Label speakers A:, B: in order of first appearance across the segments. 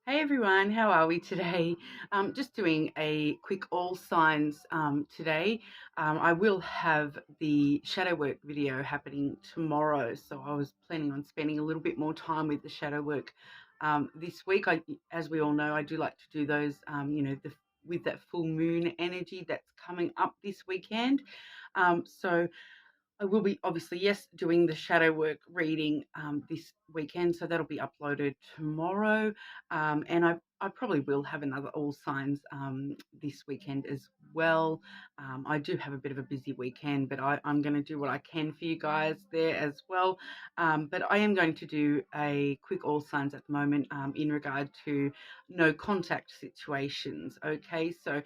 A: Hey everyone, how are we today? Just doing a quick all signs today. I will have the shadow work video happening tomorrow, so I was planning on spending a little bit more time with the shadow work this week. As we all know, I do like to do those, with that full moon energy that's coming up this weekend. So I will be obviously, yes, doing the shadow work reading this weekend, so that'll be uploaded tomorrow. And I probably will have another all signs this weekend as well. I do have a bit of a busy weekend, but I'm going to do what I can for you guys there as well. But I am going to do a quick all signs at the moment in regard to no contact situations. Okay, so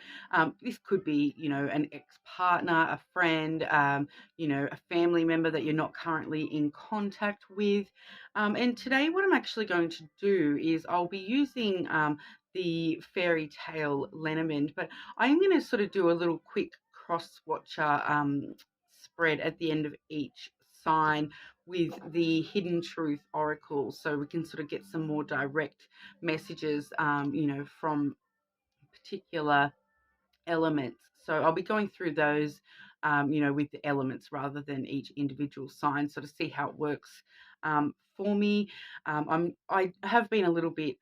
A: this could be, an ex-partner, a friend, a family member that you're not currently in contact with. And today what I'm actually going to do is I'll be using the fairy tale lenormand, but I'm going to sort of do a little quick cross-watcher spread at the end of each sign with the hidden truth oracle, so we can sort of get some more direct messages, from particular elements. So I'll be going through those, with the elements rather than each individual sign, so to see how it works for me. I have been a little bit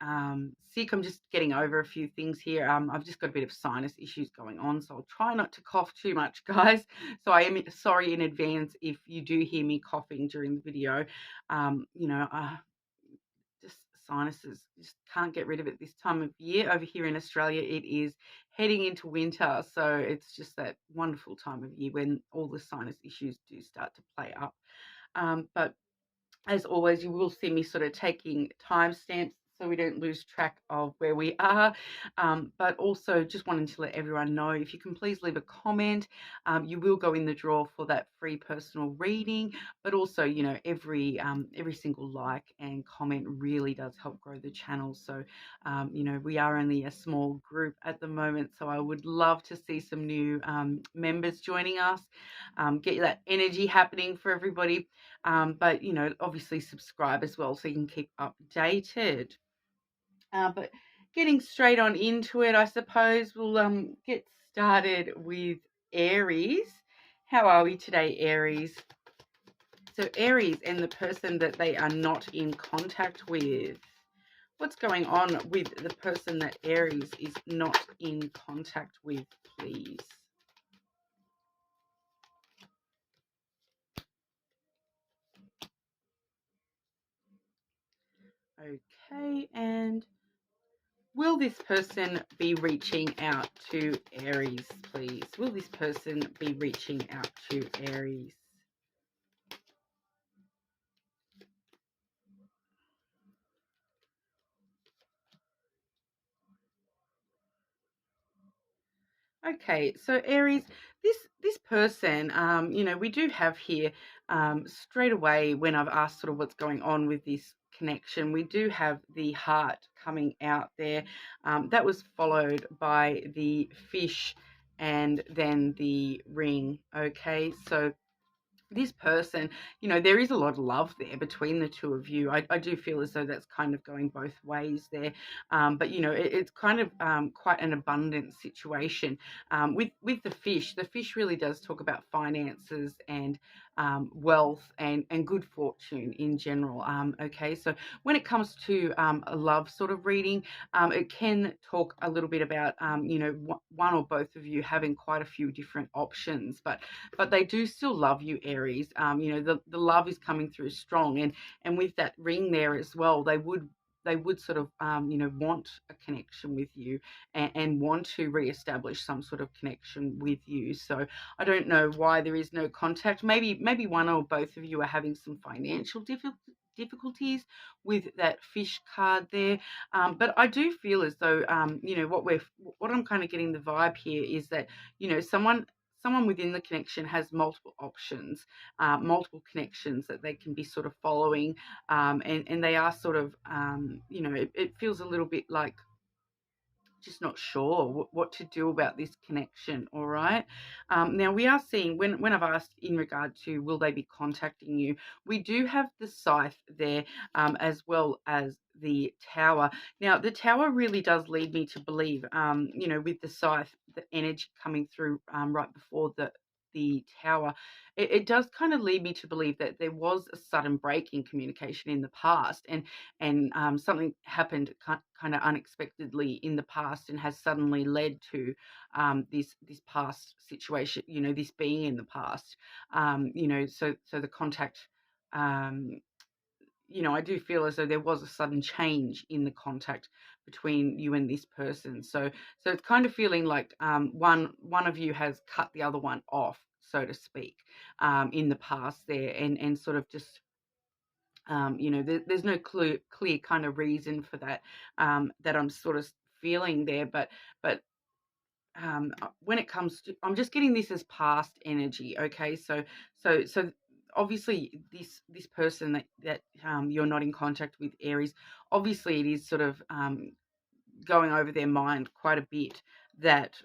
A: sick. I'm just getting over a few things here. I've just got a bit of sinus issues going on, so I'll try not to cough too much, guys. So I am sorry in advance if you do hear me coughing during the video. Just sinuses, just can't get rid of it this time of year. Over here in Australia, it is heading into winter, so it's just that wonderful time of year when all the sinus issues do start to play up. But as always, you will see me sort of taking timestamps so we don't lose track of where we are. But also just wanting to let everyone know, if you can please leave a comment, you will go in the draw for that free personal reading. But also, every single like and comment really does help grow the channel. So, we are only a small group at the moment, so I would love to see some new members joining us, get that energy happening for everybody. But obviously subscribe as well so you can keep updated. But getting straight on into it, I suppose we'll get started with Aries. How are we today, Aries? So Aries and the person that they are not in contact with. What's going on with the person that Aries is not in contact with, please? Okay, and will this person be reaching out to Aries, please? Will this person be reaching out to Aries? Okay, so Aries, this person, we do have here straight away when I've asked sort of what's going on with this connection, we do have the heart coming out there. That was followed by the fish and then the ring. Okay, so this person, there is a lot of love there between the two of you. I do feel as though that's kind of going both ways there. But, it's kind of quite an abundant situation. With the fish really does talk about finances and wealth and good fortune in general. Okay, so when it comes to a love sort of reading, it can talk a little bit about, one or both of you having quite a few different options, but they do still love you, Aries. The love is coming through strong, and with that ring there as well, they would sort of want a connection with you, and want to reestablish some sort of connection with you. So I don't know why there is no contact. Maybe one or both of you are having some financial difficulties with that fish card there, but I do feel as though what I'm kind of getting the vibe here is that someone within the connection has multiple options, multiple connections that they can be sort of following, and they are sort of, it feels a little bit like just not sure what to do about this connection. All right. Now we are seeing, when I've asked in regard to will they be contacting you, we do have the scythe there, as well as the tower. Now the tower really does lead me to believe, with the scythe, the energy coming through right before the tower, it does kind of lead me to believe that there was a sudden break in communication in the past, and something happened kind of unexpectedly in the past and has suddenly led to this past situation, this being in the past, so the contact, um, I do feel as though there was a sudden change in the contact between you and this person. So it's kind of feeling like one of you has cut the other one off, so to speak, in the past there, and sort of just, there's no clear kind of reason for that, that I'm sort of feeling there, but when it comes to, I'm just getting this as past energy. Okay, so obviously this person that you're not in contact with, Aries, obviously it is sort of going over their mind quite a bit that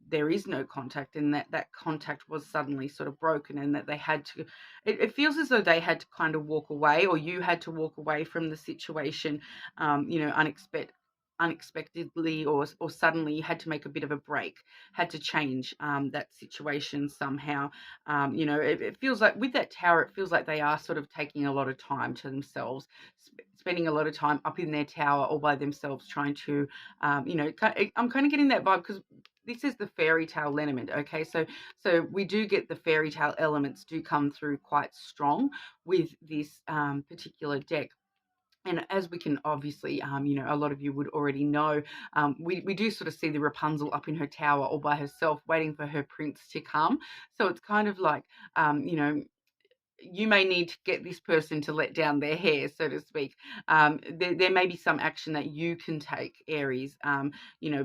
A: there is no contact, and that contact was suddenly sort of broken, and that they had to, it feels as though they had to kind of walk away, or you had to walk away from the situation, unexpectedly, or suddenly. You had to make a bit of a break, had to change that situation somehow. It feels like with that tower, it feels like they are sort of taking a lot of time to themselves, spending a lot of time up in their tower all by themselves, trying to, I'm kind of getting that vibe, because this is the fairy tale element. Okay, so we do get the fairy tale elements do come through quite strong with this particular deck. And as we can obviously, a lot of you would already know, we do sort of see the Rapunzel up in her tower all by herself, waiting for her prince to come. So it's kind of like, you may need to get this person to let down their hair, so to speak. There may be some action that you can take, Aries,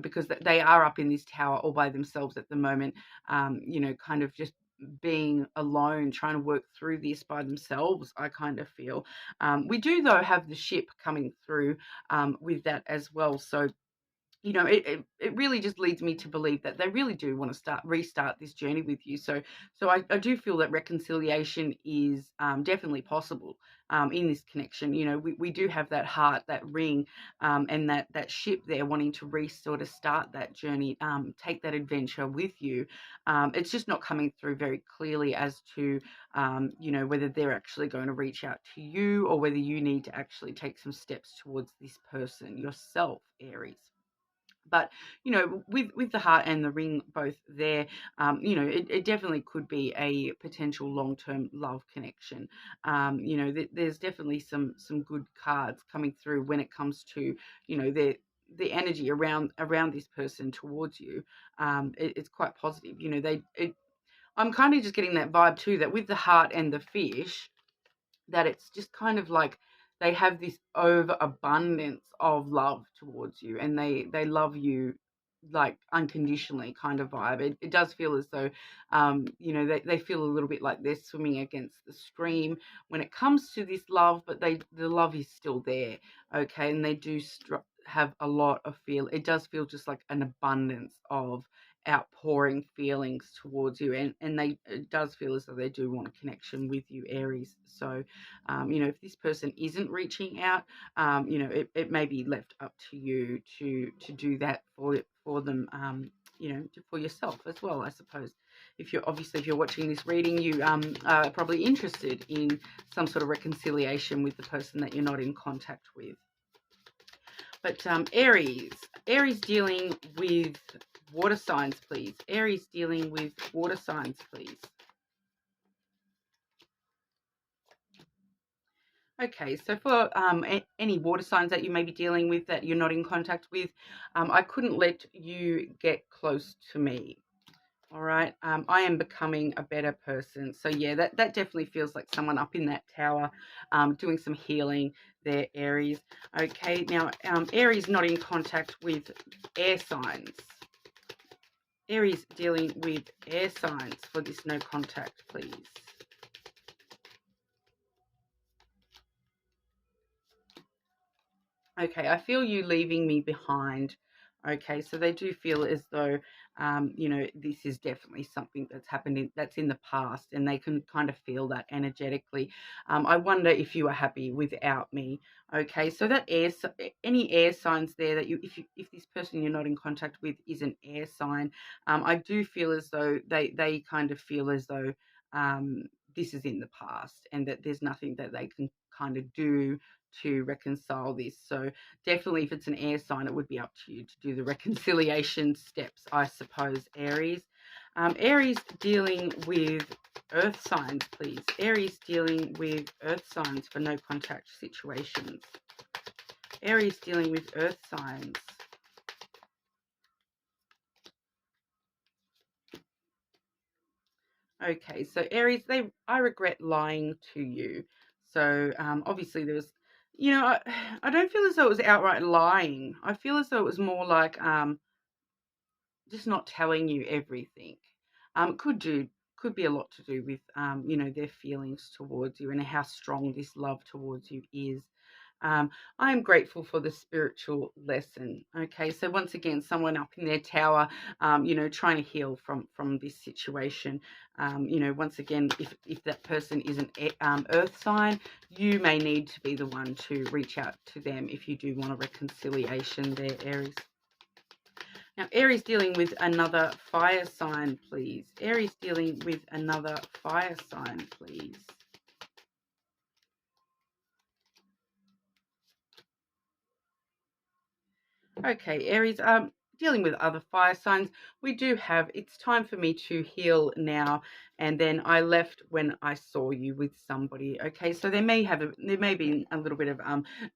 A: because they are up in this tower all by themselves at the moment, kind of just being alone, trying to work through this by themselves, I kind of feel. We do, though, have the ship coming through with that as well. So it really just leads me to believe that they really do want to restart this journey with you. So I do feel that reconciliation is definitely possible in this connection. We do have that heart, that ring, and that ship there wanting to sort of start that journey, take that adventure with you. It's just not coming through very clearly as to, whether they're actually going to reach out to you, or whether you need to actually take some steps towards this person yourself, Aries. But with the heart and the ring both there, it definitely could be a potential long-term love connection. There's definitely some good cards coming through when it comes to, the energy around this person towards you. It's quite positive. I'm kind of just getting that vibe too, that with the heart and the fish, that it's just kind of like they have this overabundance of love towards you, and they love you like unconditionally, kind of vibe. It does feel as though, they feel a little bit like they're swimming against the stream when it comes to this love, but the love is still there. Okay, and they do have a lot of feel. It does feel just like an abundance of outpouring feelings towards you, and it does feel as though they do want a connection with you, Aries. So if this person isn't reaching out, it may be left up to you to do that for them, for yourself as well, I suppose. If you're watching this reading, you are probably interested in some sort of reconciliation with the person that you're not in contact with. But Aries dealing with water signs, please. Aries dealing with water signs, please. Okay, so for any water signs that you may be dealing with that you're not in contact with, I couldn't let you get close to me. All right, I am becoming a better person. So yeah, that definitely feels like someone up in that tower, doing some healing there, Aries. Okay, now Aries not in contact with air signs. Aries dealing with air signs for this no contact, please. Okay, I feel you leaving me behind. Okay, so they do feel as though, you know, this is definitely something that's happened that's in the past, and they can kind of feel that energetically. I wonder if you are happy without me. Okay, so that any air signs there that if this person you're not in contact with is an air sign, I do feel as though they kind of feel as though this is in the past, and that there's nothing that they can kind of do to reconcile this. So definitely, if it's an air sign, it would be up to you to do the reconciliation steps, I suppose, Aries. Aries dealing with earth signs, please. Aries dealing with earth signs for no contact situations. Aries dealing with earth signs. Okay, so Aries, I regret lying to you. So obviously there was, you know, I don't feel as though it was outright lying. I feel as though it was more like just not telling you everything. Could be a lot to do with you know, their feelings towards you and how strong this love towards you is. I am grateful for the spiritual lesson. Okay, so once again, someone up in their tower, you know, trying to heal from this situation. You know, once again, if that person is an earth sign, you may need to be the one to reach out to them if you do want a reconciliation there, Aries. Now, Aries dealing with another fire sign, please. Aries dealing with another fire sign, please. Okay, Aries, dealing with other fire signs, we do have, it's time for me to heal now, and then I left when I saw you with somebody. Okay, so there may be a little bit of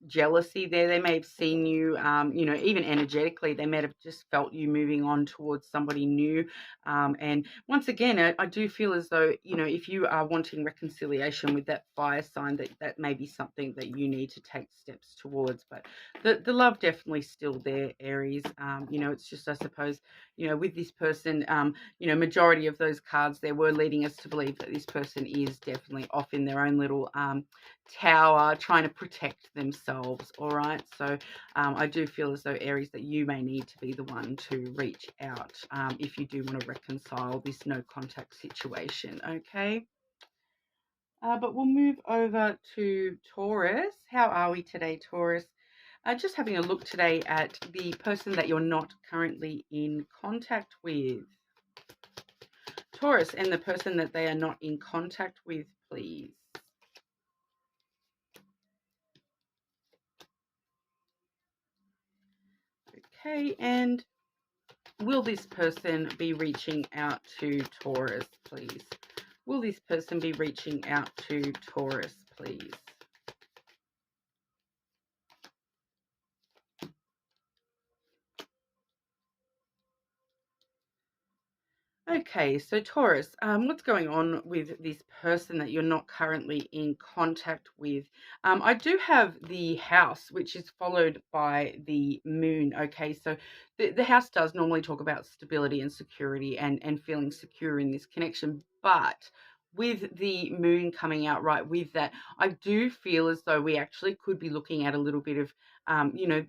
A: jealousy there. They may have seen you, you know, even energetically, they may have just felt you moving on towards somebody new. And once again, I do feel as though, you know, if you are wanting reconciliation with that fire sign, that may be something that you need to take steps towards. But the love definitely still there, Aries. You know, it's just, I suppose, you know, with this person, you know, majority of those cards there were leading us to believe that this person is definitely off in their own little tower trying to protect themselves. All right, so I do feel as though, Aries, that you may need to be the one to reach out if you do want to reconcile this no contact situation. Okay. But we'll move over to Taurus. How are we today, Taurus? Just having a look today at the person that you're not currently in contact with. Taurus and the person that they are not in contact with, please. Okay, and will this person be reaching out to Taurus, please? Will this person be reaching out to Taurus, please? Okay, so Taurus, what's going on with this person that you're not currently in contact with? I do have the house, which is followed by the moon. Okay, so the house does normally talk about stability and security and feeling secure in this connection, but with the moon coming out right with that, I do feel as though we actually could be looking at a little bit of, you know,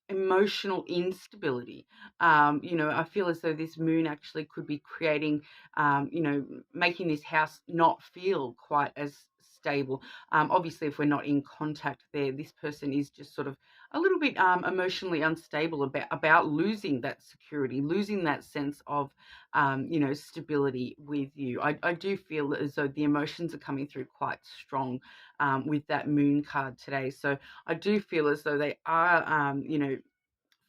A: emotional instability. You know, I feel as though this moon actually could be creating, you know, making this house not feel quite as stable. Obviously, if we're not in contact there, this person is just sort of a little bit emotionally unstable about losing that security, losing that sense of, you know, stability with you. I do feel as though the emotions are coming through quite strong with that moon card today. So I do feel as though they are, you know,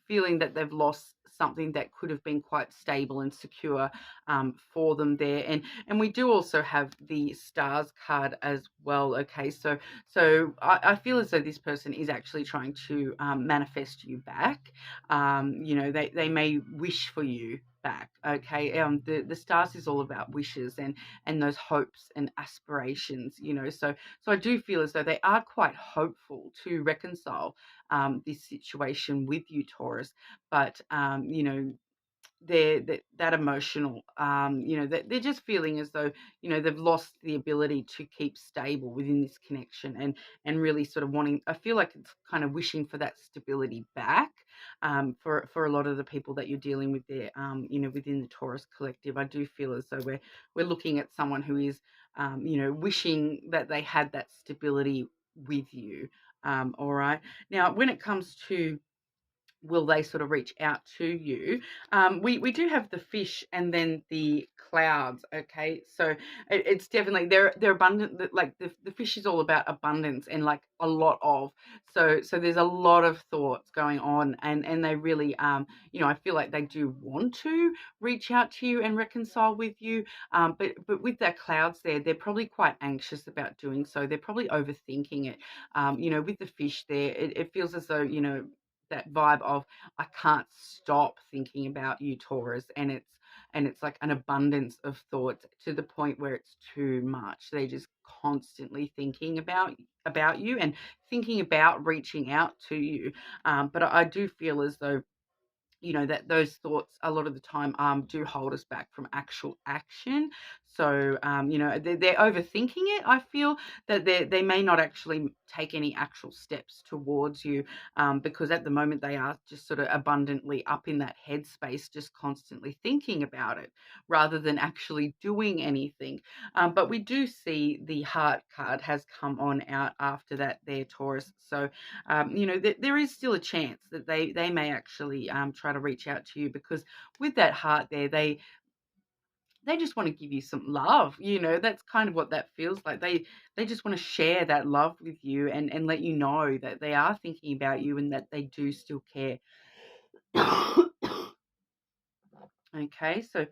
A: feeling that they've lost something that could have been quite stable and secure for them there. And we do also have the stars card as well. Okay, so I feel as though this person is actually trying to manifest you back. You know, they may wish for you back. Okay, the stars is all about wishes and those hopes and aspirations, you know. So I do feel as though they are quite hopeful to reconcile this situation with you, Taurus. But you know, that emotional, you know, that they're just feeling as though, you know, they've lost the ability to keep stable within this connection, and really sort of wanting, I feel like it's kind of wishing for that stability back. for a lot of the people that you're dealing with there, you know, within the Taurus collective. I do feel as though we're looking at someone who is, you know, wishing that they had that stability with you. All right. Now, when it comes to will they sort of reach out to you? We do have the fish and then the clouds. Okay, so it's definitely they're abundant. Like the fish is all about abundance and like a lot of. So there's a lot of thoughts going on, and they really you know, I feel like they do want to reach out to you and reconcile with you. But with their clouds there, they're probably quite anxious about doing so. They're probably overthinking it. You know, with the fish there, it feels as though, you know, that vibe of I can't stop thinking about you, Taurus, and it's like an abundance of thoughts to the point where it's too much. They're just constantly thinking about you and thinking about reaching out to you. But I do feel as though, you know, that those thoughts a lot of the time do hold us back from actual action. So you know, they're overthinking it. I feel that they may not actually take any actual steps towards you, because at the moment they are just sort of abundantly up in that headspace, just constantly thinking about it rather than actually doing anything. But we do see the heart card has come on out after that there, Taurus. So you know, there is still a chance that they may actually try to reach out to you, because with that heart there, they just want to give you some love. You know, that's kind of what that feels like. They just want to share that love with you and let you know that they are thinking about you and that they do still care. Okay, so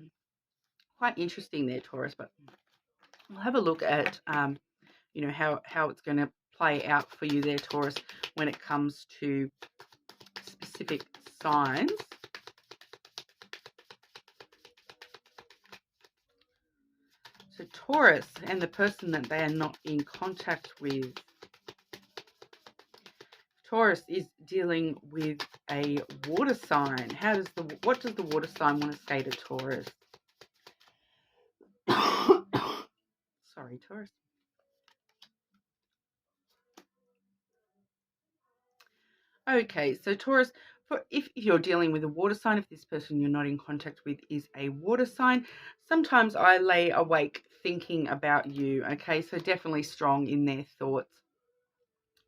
A: quite interesting there, Taurus, but we'll have a look at you know, how it's going to play out for you there, Taurus, when it comes to specific signs. So Taurus and the person that they are not in contact with. Taurus is dealing with a water sign. What does the water sign want to say to Taurus? Sorry, Taurus. Okay, so Taurus, if you're dealing with a water sign, if this person you're not in contact with is a water sign, sometimes I lay awake thinking about you. Okay, so definitely strong in their thoughts,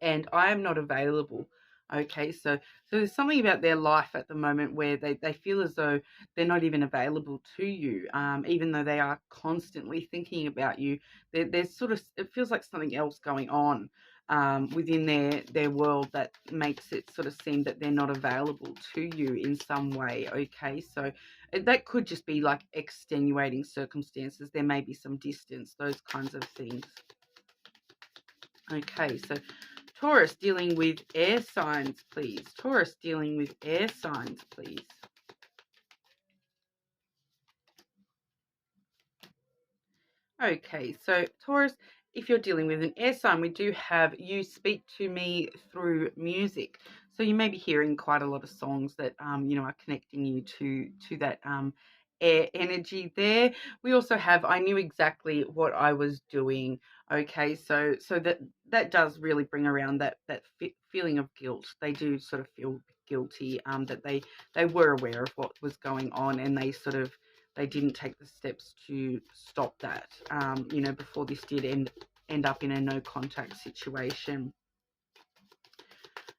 A: and I am not available. Okay, so there's something about their life at the moment where they feel as though they're not even available to you, even though they are constantly thinking about you. There's sort of, it feels like something else going on within their world that makes it sort of seem that they're not available to you in some way. Okay, so that could just be like extenuating circumstances. There may be some distance, those kinds of things. Okay, so Taurus dealing with air signs, please. Taurus dealing with air signs, please. Okay, so Taurus, if you're dealing with an air sign, we do have you speak to me through music. So you may be hearing quite a lot of songs that you know, are connecting you to that air energy there. We also have I knew exactly what I was doing. Okay, so that does really bring around that feeling of guilt. They do sort of feel guilty that they were aware of what was going on, and they didn't take the steps to stop that, you know, before this did end up in a no contact situation.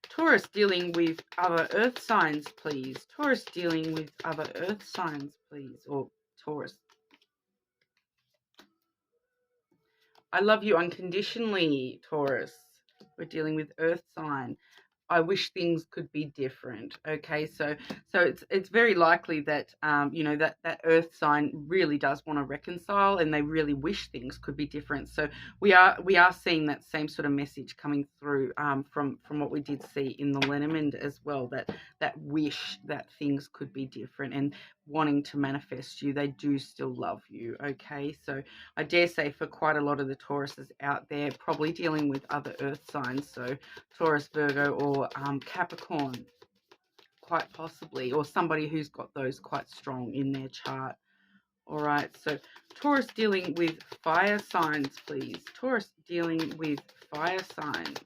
A: Taurus dealing with other earth signs, please. Taurus dealing with other earth signs, please. Or Taurus. I love you unconditionally, Taurus. We're dealing with earth sign. I wish things could be different. Okay, so it's very likely that you know, that earth sign really does want to reconcile, and they really wish things could be different. So we are seeing that same sort of message coming through from what we did see in the lenormand as well, that wish that things could be different and wanting to manifest you. They do still love you. Okay, so I dare say for quite a lot of the Tauruses out there, probably dealing with other earth signs, so Taurus, Virgo, or Capricorn, quite possibly, or somebody who's got those quite strong in their chart. All right, so Taurus dealing with fire signs, please. Taurus dealing with fire signs.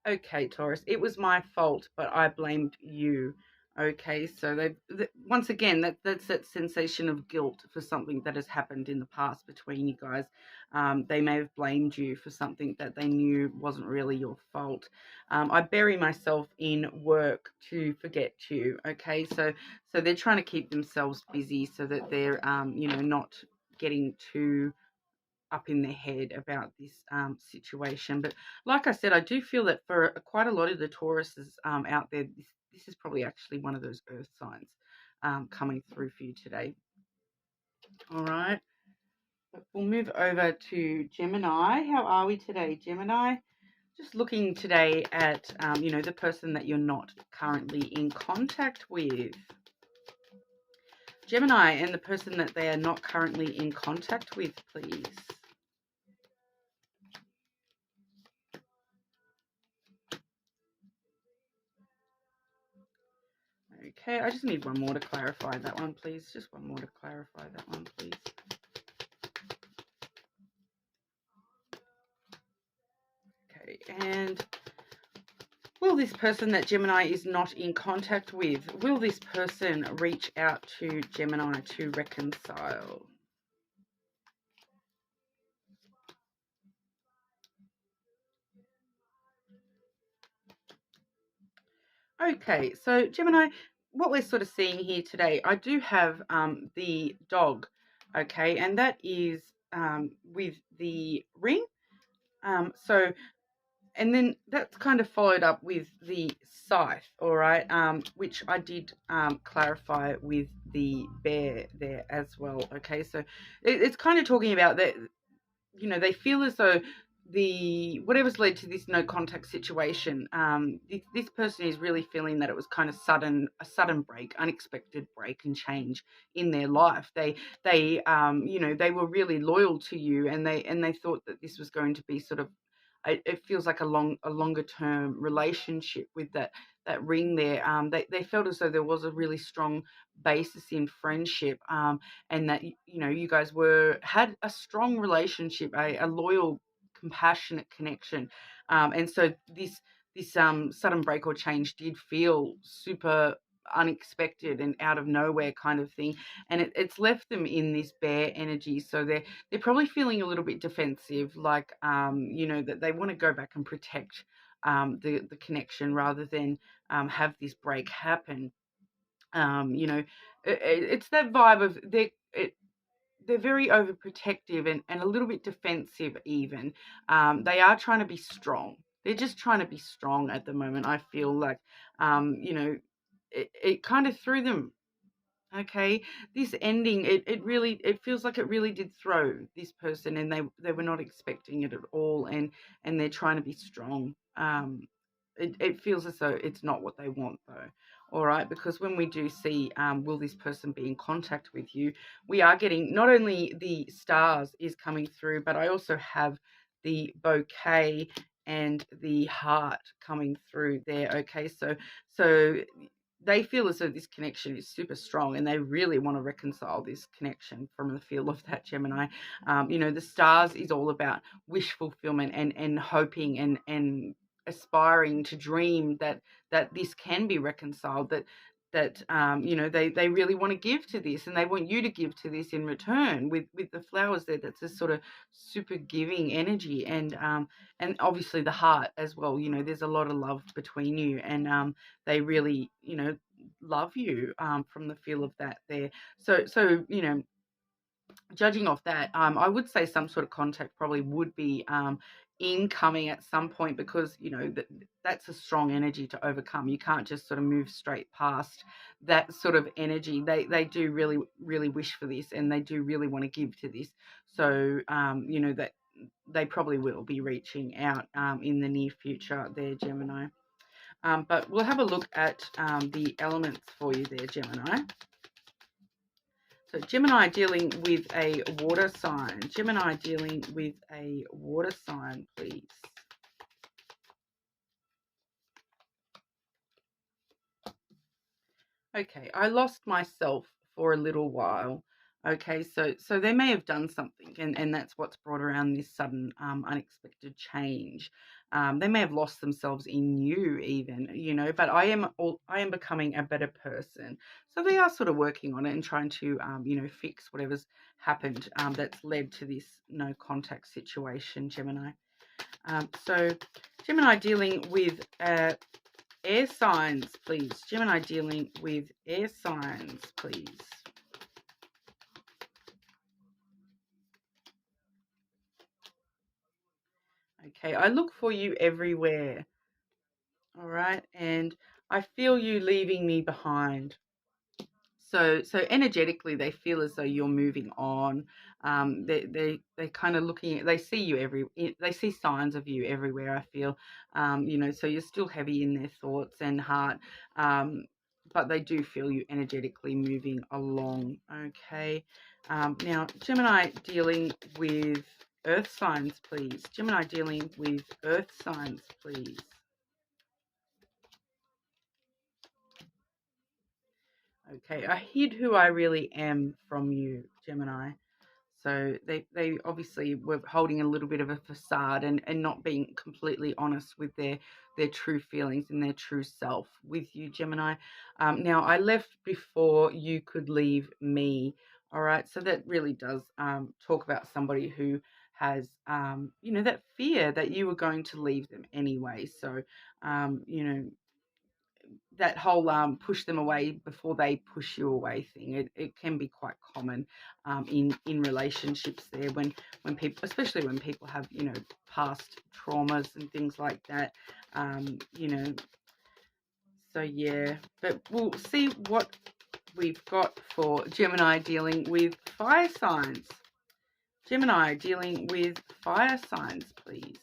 A: Okay, Taurus, it was my fault, but I blamed you. Okay, so once again, that's that sensation of guilt for something that has happened in the past between you guys. They may have blamed you for something that they knew wasn't really your fault. I bury myself in work to forget you. Okay, so they're trying to keep themselves busy so that they're not getting too up in their head about this situation. But like I said, I do feel that for quite a lot of the Tauruses out there, this is probably actually one of those earth signs coming through for you today. All right. But we'll move over to Gemini. How are we today, Gemini? Just looking today at, the person that you're not currently in contact with. Gemini and the person that they are not currently in contact with, please. Okay, I just need one more to clarify that one, please. Just one more to clarify that one, please. Okay, and will this person that Gemini is not in contact with, will this person reach out to Gemini to reconcile? Okay, so Gemini, what we're sort of seeing here today, I do have the dog, okay, and that is with the ring. And then that's kind of followed up with the scythe, all right, which I did clarify with the bear there as well, okay? So it's kind of talking about that, they feel as though whatever's led to this no contact situation, this person is really feeling that it was kind of a sudden break, unexpected break and change in their life. They were really loyal to you, and they thought that this was going to be sort of, it feels like a longer term relationship with that ring there. They felt as though there was a really strong basis in friendship, and that you guys had a strong relationship, a loyal, compassionate connection, and so this sudden break or change did feel super unexpected and out of nowhere kind of thing, and it's left them in this bear energy. So they're probably feeling a little bit defensive, like that they want to go back and protect the connection rather than have this break happen. It's that vibe of they're very overprotective and a little bit defensive even. They are trying to be strong. They're just trying to be strong at the moment. I feel like, it kind of threw them. Okay, this ending, it feels like it really did throw this person, and they were not expecting it at all, and they're trying to be strong. It feels as though it's not what they want though. All right, because when we do see, will this person be in contact with you, we are getting not only the stars is coming through, but I also have the bouquet and the heart coming through there. Okay, so they feel as though this connection is super strong, and they really want to reconcile this connection from the feel of that, Gemini. The stars is all about wish fulfillment and hoping and aspiring to dream that this can be reconciled, that they really want to give to this, and they want you to give to this in return with the flowers there. That's a sort of super giving energy, and obviously the heart as well. There's a lot of love between you, and they really love you, from the feel of that there. So judging off that, I would say some sort of contact probably would be incoming at some point, because that's a strong energy to overcome. You can't just sort of move straight past that sort of energy. They do really, really wish for this, and they do really want to give to this. So that they probably will be reaching out in the near future there, Gemini. But we'll have a look at the elements for you there, Gemini. So Gemini dealing with a water sign. Gemini dealing with a water sign, please. Okay, I lost myself for a little while. Okay, so they may have done something, and that's what's brought around this sudden, unexpected change. They may have lost themselves in you, even, But I am becoming a better person. So they are sort of working on it and trying to, fix whatever's happened, that's led to this no contact situation, Gemini. So Gemini dealing with air signs, please. Gemini dealing with air signs, please. Okay, I look for you everywhere. All right, and I feel you leaving me behind. So energetically, they feel as though you're moving on. They kind of looking. They see you They see signs of you everywhere. I feel, So you're still heavy in their thoughts and heart, but they do feel you energetically moving along. Okay, now Gemini dealing with Earth signs, please. Gemini dealing with Earth signs, please. Okay, I hid who I really am from you, Gemini. So they obviously were holding a little bit of a facade and not being completely honest with their true feelings and their true self with you, Gemini. Now, I left before you could leave me. All right. So that really does talk about somebody who has, that fear that you were going to leave them anyway. So, that whole push them away before they push you away thing. It can be quite common in relationships there when people, especially when people have past traumas and things like that. So yeah, but we'll see what we've got for Gemini dealing with fire signs. Gemini dealing with fire signs, please.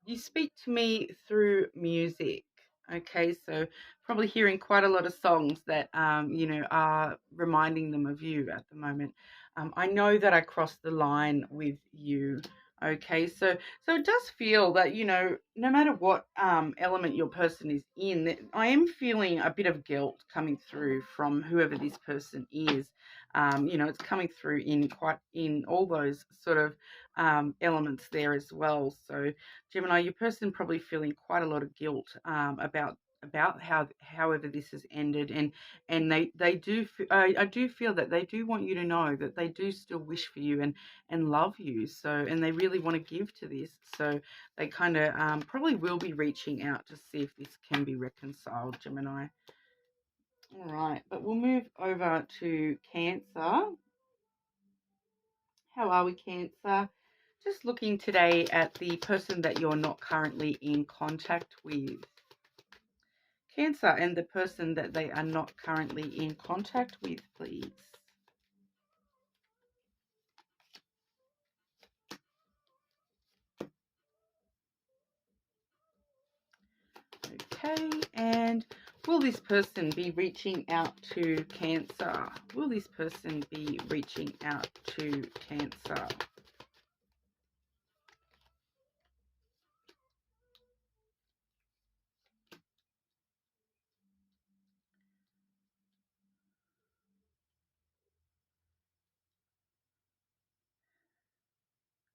A: You speak to me through music. Okay, so probably hearing quite a lot of songs that are reminding them of you at the moment. I know that I crossed the line with you. Okay, so it does feel that no matter what element your person is in, that I am feeling a bit of guilt coming through from whoever this person is. It's coming through in all those sort of elements there as well. So Gemini, your person probably feeling quite a lot of guilt about however this has ended, and they do I do feel that they do want you to know that they do still wish for you and love you. So, and they really want to give to this. So they kind of probably will be reaching out to see if this can be reconciled, Gemini. All right, but we'll move over to Cancer. How are we, Cancer? Just looking today at the person that you're not currently in contact with. Cancer and the person that they are not currently in contact with, please. Okay, and will this person be reaching out to Cancer? Will this person be reaching out to Cancer?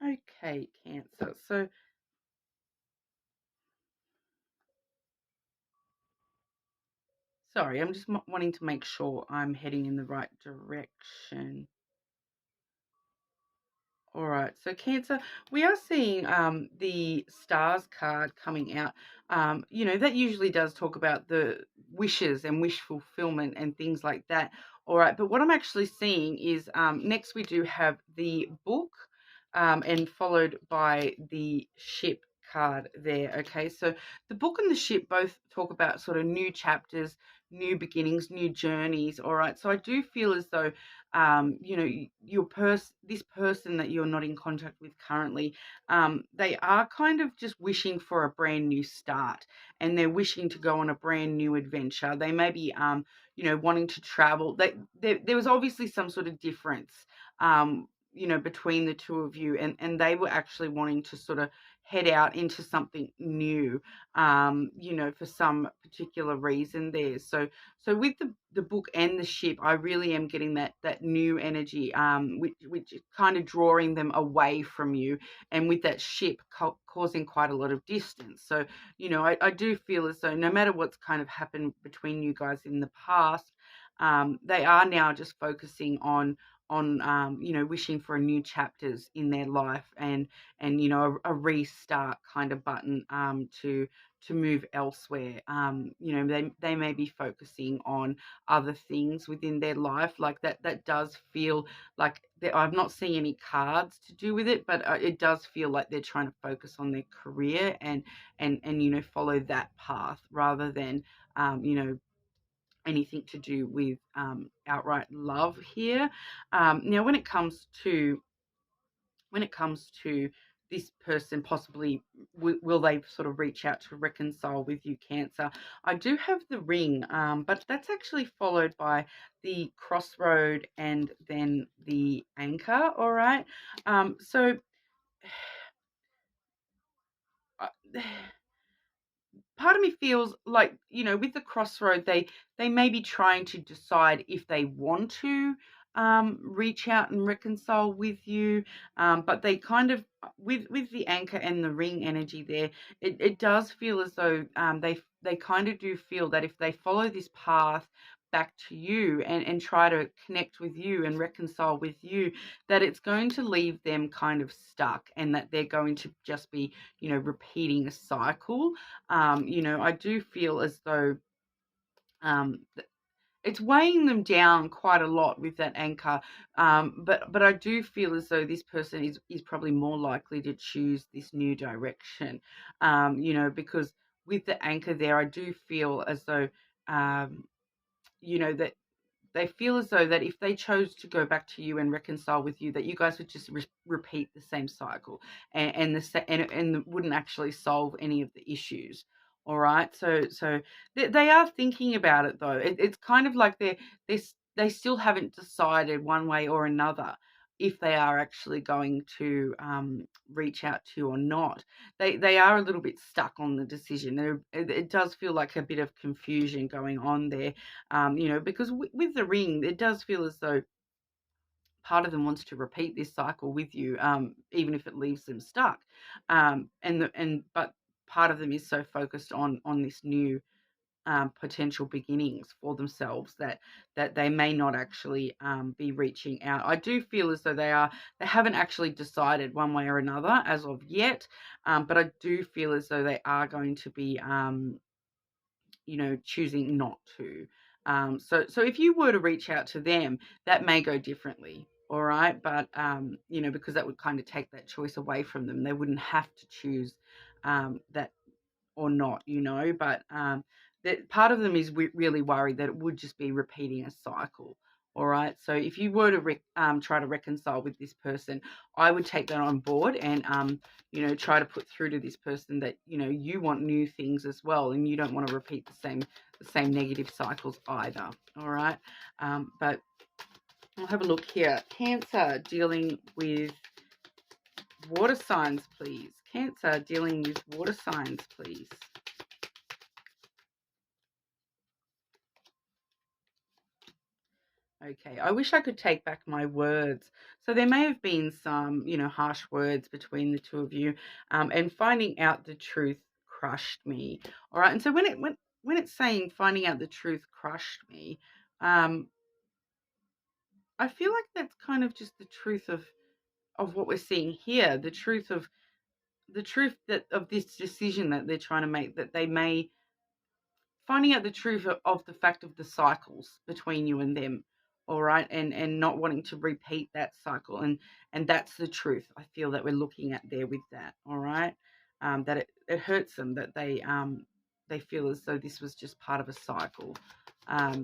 A: Okay, Cancer. So, sorry, I'm just wanting to make sure I'm heading in the right direction. All right, so Cancer, we are seeing the Stars card coming out. That usually does talk about the wishes and wish fulfillment and things like that. All right, but what I'm actually seeing is next we do have the book and followed by the ship card there. Okay, so the book and the ship both talk about sort of new chapters, new beginnings, new journeys. All right, so I do feel as though this person that you're not in contact with currently, they are kind of just wishing for a brand new start, and they're wishing to go on a brand new adventure. They may be wanting to travel. There was obviously some sort of difference between the two of you, and they were actually wanting to sort of head out into something new, you know, for some particular reason there. So with the book and the ship, I really am getting that new energy, which is kind of drawing them away from you, and with that ship causing quite a lot of distance. So, you know, I do feel as though no matter what's kind of happened between you guys in the past, they are now just focusing on you know, wishing for new chapters in their life, and you know, a restart kind of button, to move elsewhere. You know, they may be focusing on other things within their life, like that does feel like I'm not seeing any cards to do with it, but it does feel like they're trying to focus on their career, and you know, follow that path rather than you know, anything to do with outright love here. Now, when it comes to this person, possibly will they sort of reach out to reconcile with you, Cancer? I do have the ring, but that's actually followed by the crossroad and then the anchor. All right. So uh, part of me feels like, you know, with the crossroad, they may be trying to decide if they want to reach out and reconcile with you, but they kind of, with the anchor and the ring energy there, it does feel as though they kind of do feel that if they follow this path back to you, and try to connect with you and reconcile with you, that it's going to leave them kind of stuck, and that they're going to just be, you know, repeating a cycle. You know, I do feel as though um, it's weighing them down quite a lot with that anchor. But I do feel as though this person is probably more likely to choose this new direction. You know, because with the anchor there, I do feel as though, you know, that they feel as though that if they chose to go back to you and reconcile with you, that you guys would just repeat the same cycle, and wouldn't actually solve any of the issues. All right, so they are thinking about it though. It's kind of like they still haven't decided one way or another if they are actually going to reach out to you or not. They are a little bit stuck on the decision. It does feel like a bit of confusion going on there. You know, because with the ring, it does feel as though part of them wants to repeat this cycle with you, even if it leaves them stuck. But part of them is so focused on this new potential beginnings for themselves, that they may not actually be reaching out. I do feel as though they haven't actually decided one way or another as of yet, but I do feel as though they are going to be you know, choosing not to. So if you were to reach out to them, that may go differently. All right. But, you know, because that would kind of take that choice away from them. They wouldn't have to choose that or not, you know, but that part of them is really worried that it would just be repeating a cycle. All right. So if you were to try to reconcile with this person, I would take that on board, and, you know, try to put through to this person that, you know, you want new things as well, and you don't want to repeat the same negative cycles either. All right. But I'll have a look here. Cancer dealing with water signs, please. Cancer dealing with water signs, please. Okay, I wish I could take back my words. So there may have been some, you know, harsh words between the two of you, and finding out the truth crushed me. All right, and so when it's saying finding out the truth crushed me, I feel like that's kind of just the truth of what we're seeing here, the truth that of this decision that they're trying to make, that they may finding out the truth of the fact of the cycles between you and them. All right, and not wanting to repeat that cycle, and that's the truth I feel that we're looking at there with that. All right, that it hurts them, that they feel as though this was just part of a cycle,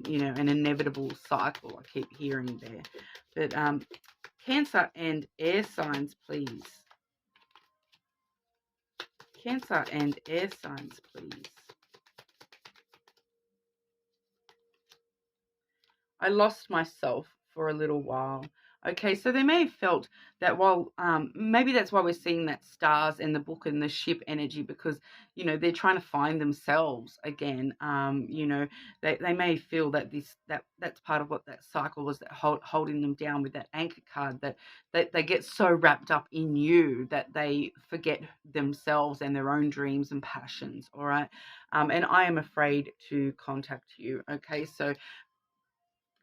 A: you know, an inevitable cycle I keep hearing there. But Cancer and air signs, please. Cancer and air signs, please. I lost myself for a little while. Okay, so they may have felt that while maybe that's why we're seeing that stars and the book and the ship energy, because they're trying to find themselves again. They may feel that that's part of what that cycle was, that holding them down with that anchor card, that they get so wrapped up in you that they forget themselves and their own dreams and passions. All right, and I am afraid to contact you. Okay, so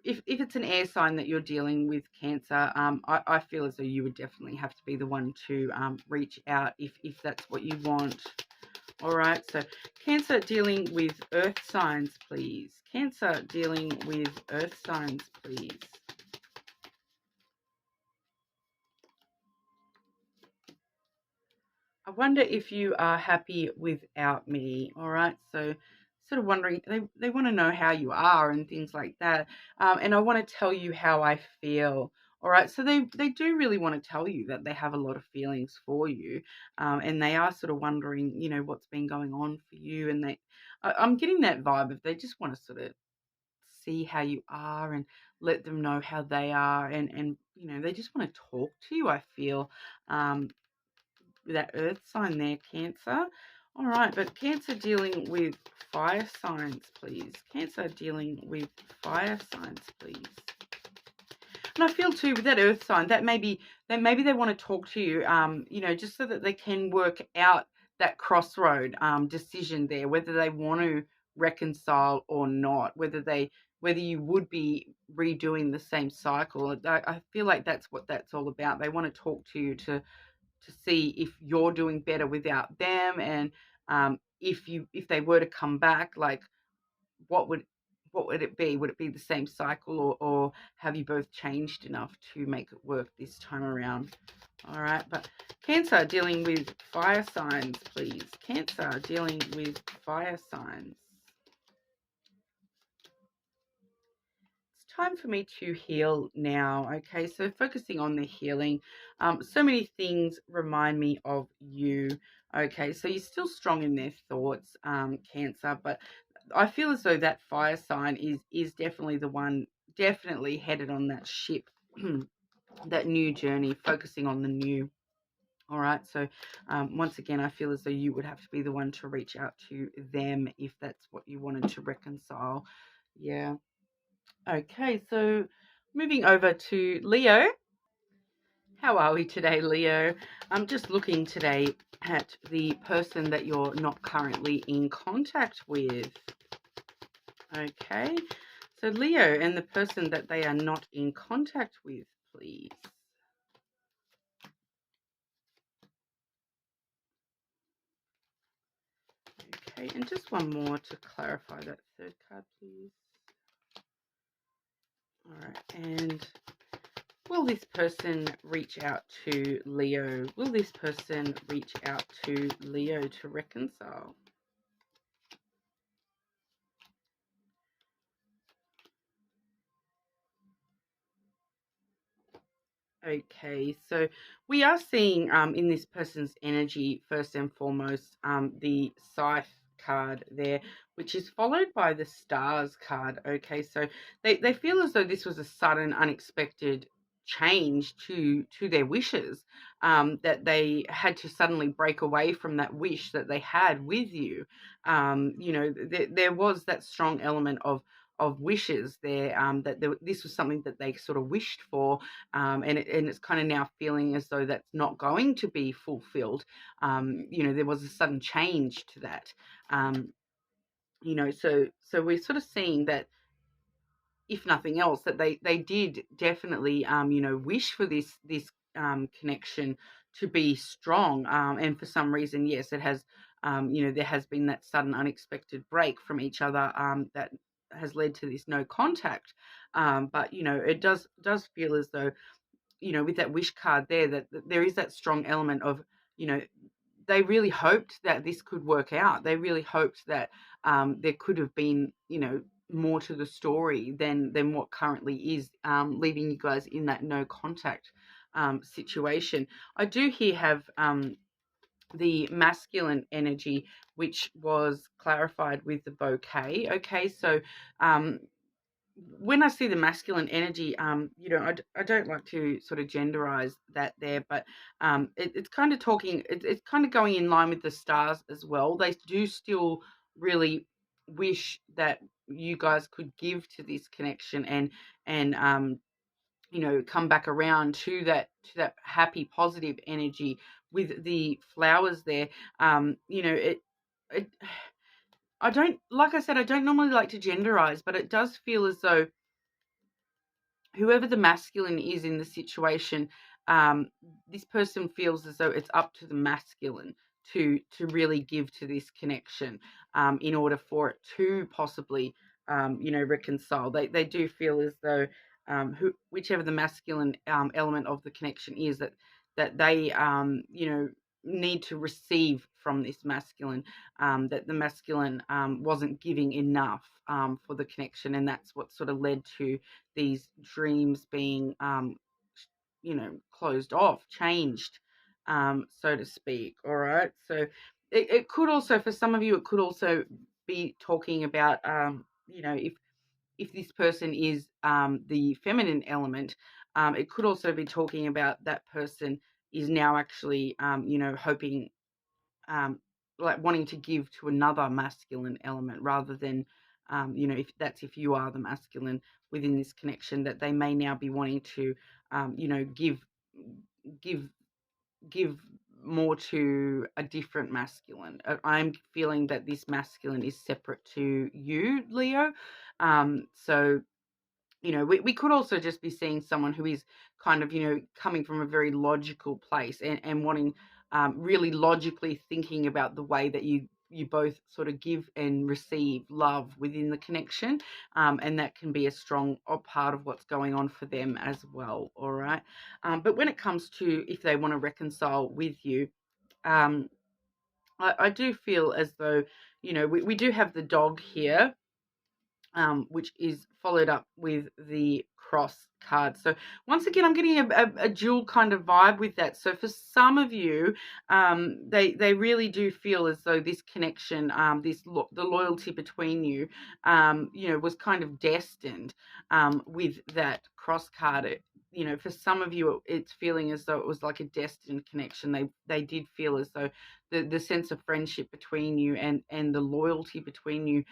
A: if it's an air sign that you're dealing with, Cancer, I feel as though you would definitely have to be the one to reach out if that's what you want. All right, so Cancer dealing with earth signs, please. Cancer dealing with earth signs, please. I wonder if you are happy without me. All right, so sort of wondering, they want to know how you are and things like that. And I want to tell you how I feel. All right, so they do really want to tell you that they have a lot of feelings for you, and they are sort of wondering, what's been going on for you. And I'm getting that vibe of they just want to sort of see how you are and let them know how they are, and they just want to talk to you. I feel. That earth sign there, Cancer. All right, but Cancer dealing with fire signs, please. Cancer dealing with fire signs, please. And I feel too with that earth sign that maybe they want to talk to you, just so that they can work out that crossroad decision there, whether they want to reconcile or not, whether you would be redoing the same cycle. I feel like that's what that's all about. They want to talk to you to see if you're doing better without them, and if they were to come back, like what would it be? Would it be the same cycle, or have you both changed enough to make it work this time around? All right, but Cancer dealing with fire signs, please. Cancer dealing with fire signs. Time for me to heal now. Okay, so focusing on the healing. So many things remind me of you. Okay, so you're still strong in their thoughts, Cancer, but I feel as though that fire sign is definitely the one, definitely headed on that ship, that new journey, focusing on the new. All right, so once again, I feel as though you would have to be the one to reach out to them if that's what you wanted to reconcile. Yeah. Okay, so moving over to Leo. How are we today, Leo? I'm just looking today at the person that you're not currently in contact with. Okay, so Leo and the person that they are not in contact with, please. Okay, and just one more to clarify that third card, please. All right, and will this person reach out to Leo? Will this person reach out to Leo to reconcile? Okay, so we are seeing in this person's energy, first and foremost, the Scythe card there, which is followed by the Stars card. Okay, so they feel as though this was a sudden, unexpected change to their wishes, that they had to suddenly break away from that wish that they had with you. There was that strong element of wishes there, this was something that they sort of wished for, and it's kind of now feeling as though that's not going to be fulfilled. There was a sudden change to that. So we're sort of seeing that, if nothing else, that they did definitely, wish for this connection to be strong. And for some reason, yes, it has, there has been that sudden unexpected break from each other, that has led to this no contact. But it does feel as though, with that wish card there, that there is that strong element of, they really hoped that this could work out. They really hoped that there could have been, more to the story than what currently is, leaving you guys in that no contact situation. I do here have the masculine energy, which was clarified with the bouquet. Okay, so when I see the masculine energy, I don't like to sort of genderize that there, but it's kind of talking, it's kind of going in line with the stars as well. They do still really wish that you guys could give to this connection and come back around to that happy, positive energy with the flowers there. It I don't, like I said, I don't normally like to genderize, but it does feel as though whoever the masculine is in the situation, um, this person feels as though it's up to the masculine to really give to this connection, in order for it to possibly, reconcile. They do feel as though, whichever the masculine element of the connection is, that they need to receive from this masculine, that the masculine wasn't giving enough for the connection, and that's what sort of led to these dreams being, closed off, changed, so to speak. All right. So it could also, for some of you, it could also be talking about, if this person is the feminine element, it could also be talking about that person is now actually, hoping, um, like wanting to give to another masculine element rather than, if you are the masculine within this connection, that they may now be wanting to, give, give more to a different masculine. I'm feeling that this masculine is separate to you, Leo. So we could also just be seeing someone who is kind of, coming from a very logical place and wanting, really logically thinking about the way that you both sort of give and receive love within the connection. And that can be a strong part of what's going on for them as well. All right. But when it comes to if they want to reconcile with you, um, I do feel as though, we do have the dog here, which is followed up with the cross card. So once again, I'm getting a dual kind of vibe with that. So for some of you, they really do feel as though this connection, the loyalty between you, was kind of destined, with that cross card. For some of you, it's feeling as though it was like a destined connection. They did feel as though the sense of friendship between you and the loyalty between you,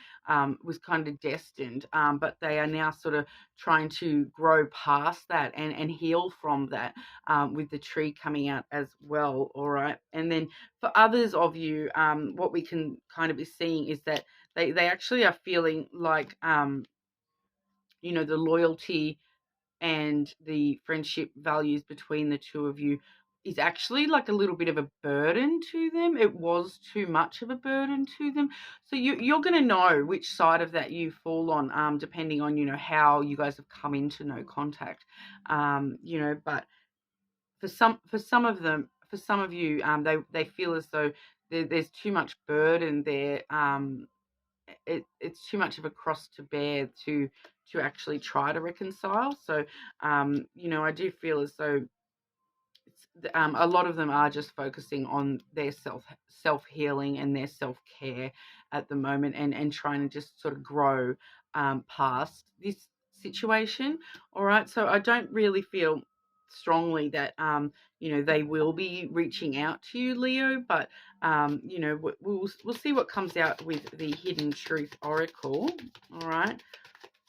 A: was kind of destined, but they are now sort of trying to grow past that and heal from that, with the tree coming out as well. All right. And then for others of you, what we can kind of be seeing is that they actually are feeling like, the loyalty and the friendship values between the two of you is actually like a little bit of a burden to them. It was too much of a burden to them. So you're going to know which side of that you fall on, depending on, how you guys have come into no contact. But for some of them, for some of you, they feel as though there's too much burden there. It's too much of a cross to bear to actually try to reconcile. So, I do feel as though a lot of them are just focusing on their self healing and their self care at the moment, and trying to just sort of grow, past this situation. All right, so I don't really feel strongly that, they will be reaching out to you, Leo, but we'll see what comes out with the Hidden Truth Oracle. All right.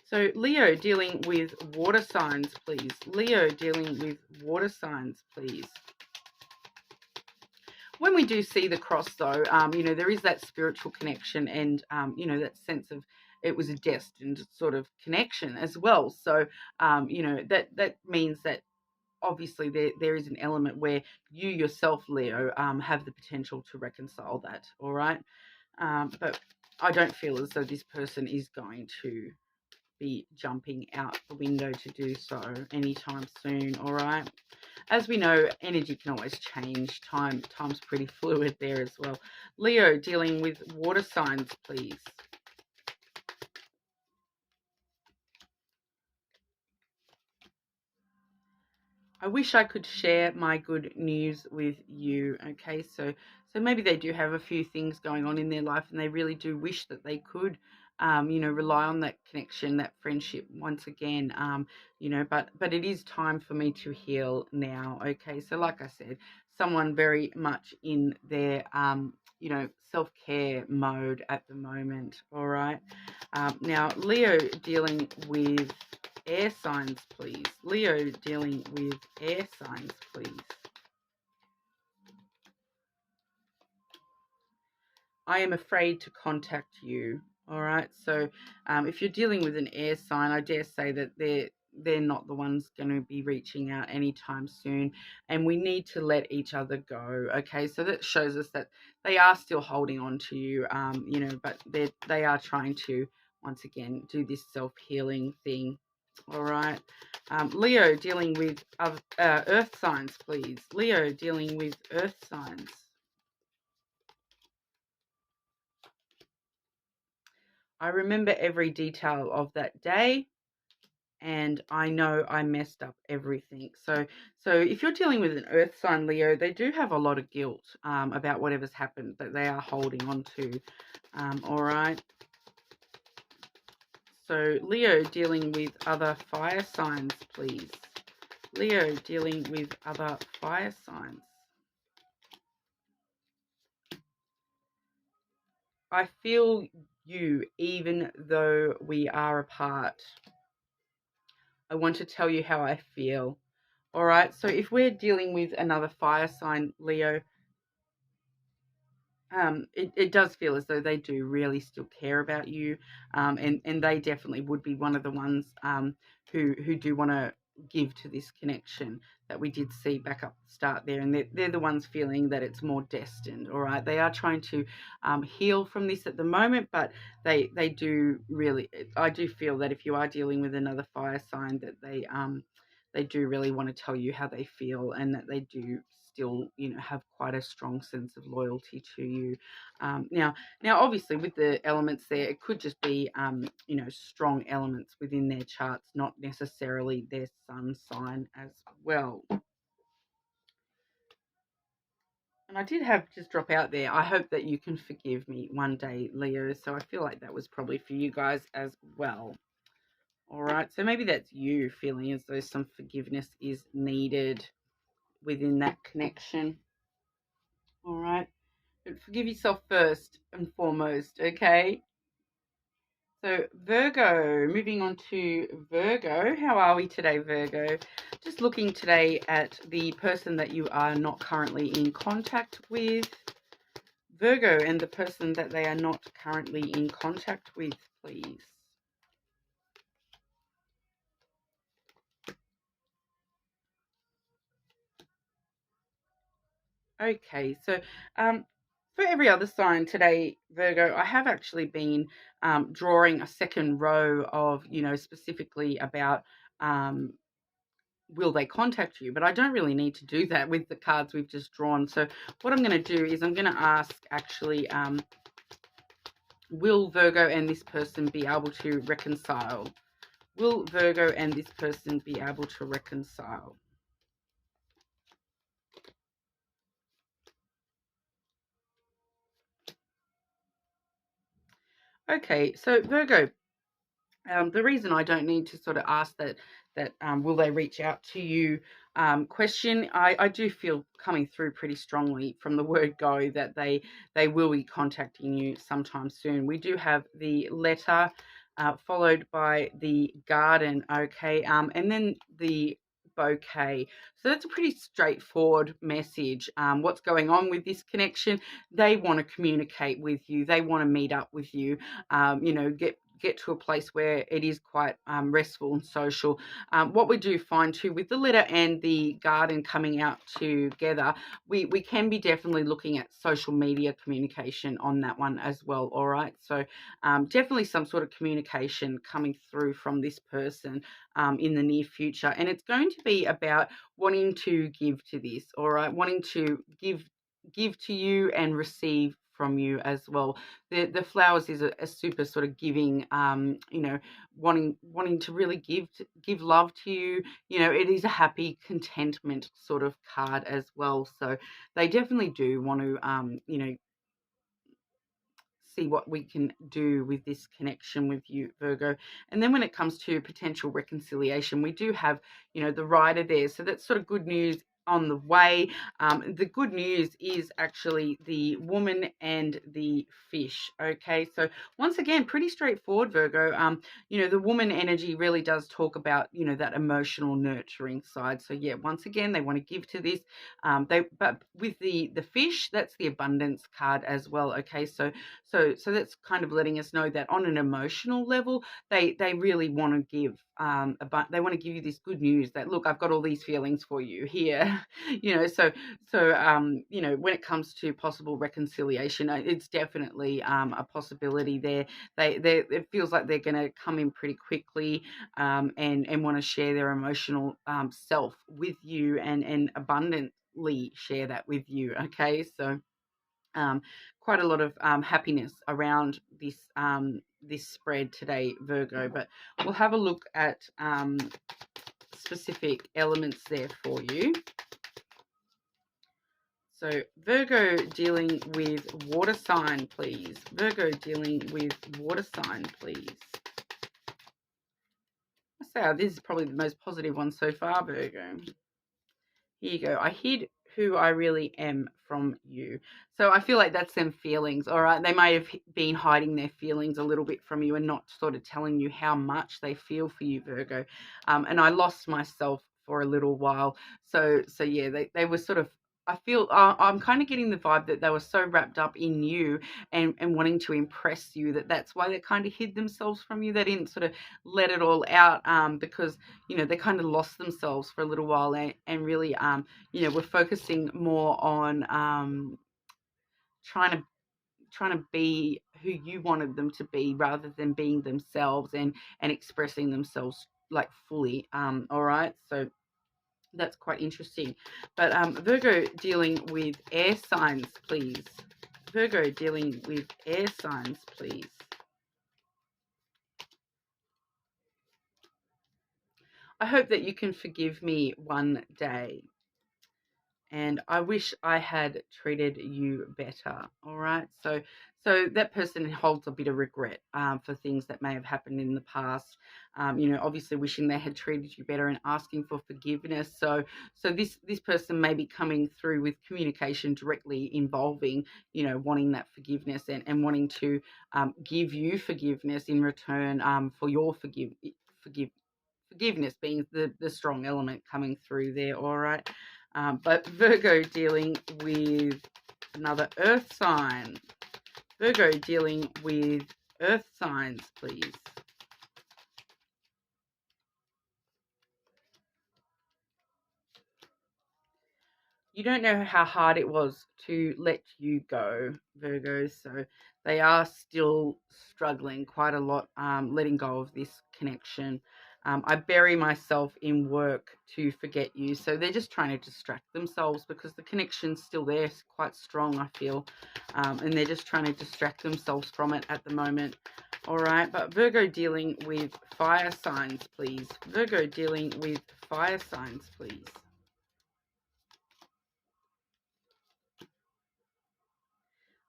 A: So Leo dealing with water signs, please. Leo dealing with water signs, please. When we do see the cross, though, there is that spiritual connection and, that sense of it was a destined sort of connection as well. So, that means that obviously there is an element where you yourself, Leo, have the potential to reconcile that. All right. But I don't feel as though this person is going to be jumping out the window to do so anytime soon. All right. As we know, energy can always change. Time's pretty fluid there as well. Leo dealing with water signs, please. I wish I could share my good news with you. Okay, so maybe they do have a few things going on in their life and they really do wish that they could, you know, rely on that connection, that friendship once again, you know, but it is time for me to heal now. Okay, so like I said, someone very much in their you know, self-care mode at the moment. All right, now Leo dealing with air signs, please. Leo dealing with air signs, please. I am afraid to contact you. All right. So if you're dealing with an air sign, I dare say that they're not the ones going to be reaching out anytime soon, and we need to let each other go. Okay. So that shows us that they are still holding on to you, you know, but they are trying to once again do this self-healing thing. All right. Leo dealing with earth signs, please. Leo dealing with earth signs. I remember every detail of that day, and I know I messed up everything. So if you're dealing with an earth sign, Leo, they do have a lot of guilt about whatever's happened that they are holding on to. All right. So Leo dealing with other fire signs, please. Leo dealing with other fire signs. I feel you even though we are apart. I want to tell you how I feel. All right, so if we're dealing with another fire sign, Leo, it does feel as though they do really still care about you, and they definitely would be one of the ones who do want to give to this connection that we did see back up the start there, and they're the ones feeling that it's more destined. All right, they are trying to heal from this at the moment, but they do really. I do feel that if you are dealing with another fire sign, that they do really want to tell you how they feel, and that they do still, you know, have quite a strong sense of loyalty to you. Now, obviously, with the elements there, it could just be, you know, strong elements within their charts, not necessarily their sun sign as well. And I did have just drop out there. I hope that you can forgive me one day, Leo. So I feel like that was probably for you guys as well. All right. So maybe that's you feeling as though some forgiveness is needed within that connection. All right. But forgive yourself first and foremost, okay? So Virgo, moving on to Virgo. How are we today, Virgo? Just looking today at the person that you are not currently in contact with. Virgo and the person that they are not currently in contact with, please. Okay, so for every other sign today, Virgo, I have actually been drawing a second row of, you know, specifically about will they contact you? But I don't really need to do that with the cards we've just drawn. So what I'm going to do is I'm going to ask actually, will Virgo and this person be able to reconcile? Will Virgo and this person be able to reconcile? Okay, so Virgo, the reason I don't need to sort of ask that will they reach out to you question, I do feel coming through pretty strongly from the word go that they will be contacting you sometime soon. We do have the letter followed by the garden, okay, and then the bouquet. So that's a pretty straightforward message. What's going on with this connection? They want to communicate with you. They want to meet up with you. You know, get to a place where it is quite restful and social. What we do find too with the letter and the garden coming out together, we can be definitely looking at social media communication on that one as well. All right, so definitely some sort of communication coming through from this person in the near future, and it's going to be about wanting to give to this. All right, wanting to give to you and receive from you as well. The flowers is a super sort of giving, you know, wanting to really give love to you. You know, it is a happy contentment sort of card as well. So they definitely do want to, you know, see what we can do with this connection with you, Virgo. And then when it comes to potential reconciliation, we do have, the rider there. So that's sort of good news on the way. The good news is actually the woman and the fish. Okay, so once again, pretty straightforward, Virgo. The woman energy really does talk about, that emotional nurturing side. So yeah, once again, they want to give to this. But with the fish, that's the abundance card as well. Okay, so that's kind of letting us know that on an emotional level, they really want to give. They want to give you this good news that, look, I've got all these feelings for you here. When it comes to possible reconciliation, it's definitely a possibility there. It feels like they're going to come in pretty quickly, and want to share their emotional self with you, and abundantly share that with you. Okay, so quite a lot of happiness around this spread today, Virgo. But we'll have a look at specific elements there for you. So Virgo dealing with water sign, please. Virgo dealing with water sign, please. I say this is probably the most positive one so far, Virgo. Here you go. I hid who I really am from you. So I feel like that's them feelings, all right? They may have been hiding their feelings a little bit from you and not sort of telling you how much they feel for you, Virgo. And I lost myself for a little while. So yeah, they were sort of, I feel, I'm kind of getting the vibe that they were so wrapped up in you and wanting to impress you that's why they kind of hid themselves from you. They didn't sort of let it all out because, they kind of lost themselves for a little while and really, we're focusing more on trying to be who you wanted them to be rather than being themselves and expressing themselves like fully. All right, so that's quite interesting. But Virgo dealing with air signs, please. Virgo dealing with air signs, please. I hope that you can forgive me one day. And I wish I had treated you better. All right. So that person holds a bit of regret for things that may have happened in the past. Obviously wishing they had treated you better and asking for forgiveness. So this person may be coming through with communication directly involving, wanting that forgiveness and wanting to give you forgiveness in return for your forgiveness being the strong element coming through there. All right. But Virgo dealing with another earth sign. Virgo dealing with earth signs, please. You don't know how hard it was to let you go, Virgo. So they are still struggling quite a lot, letting go of this connection. I bury myself in work to forget you. So they're just trying to distract themselves because the connection's still there, it's quite strong, I feel. And they're just trying to distract themselves from it at the moment. All right, but Virgo dealing with fire signs, please. Virgo dealing with fire signs, please.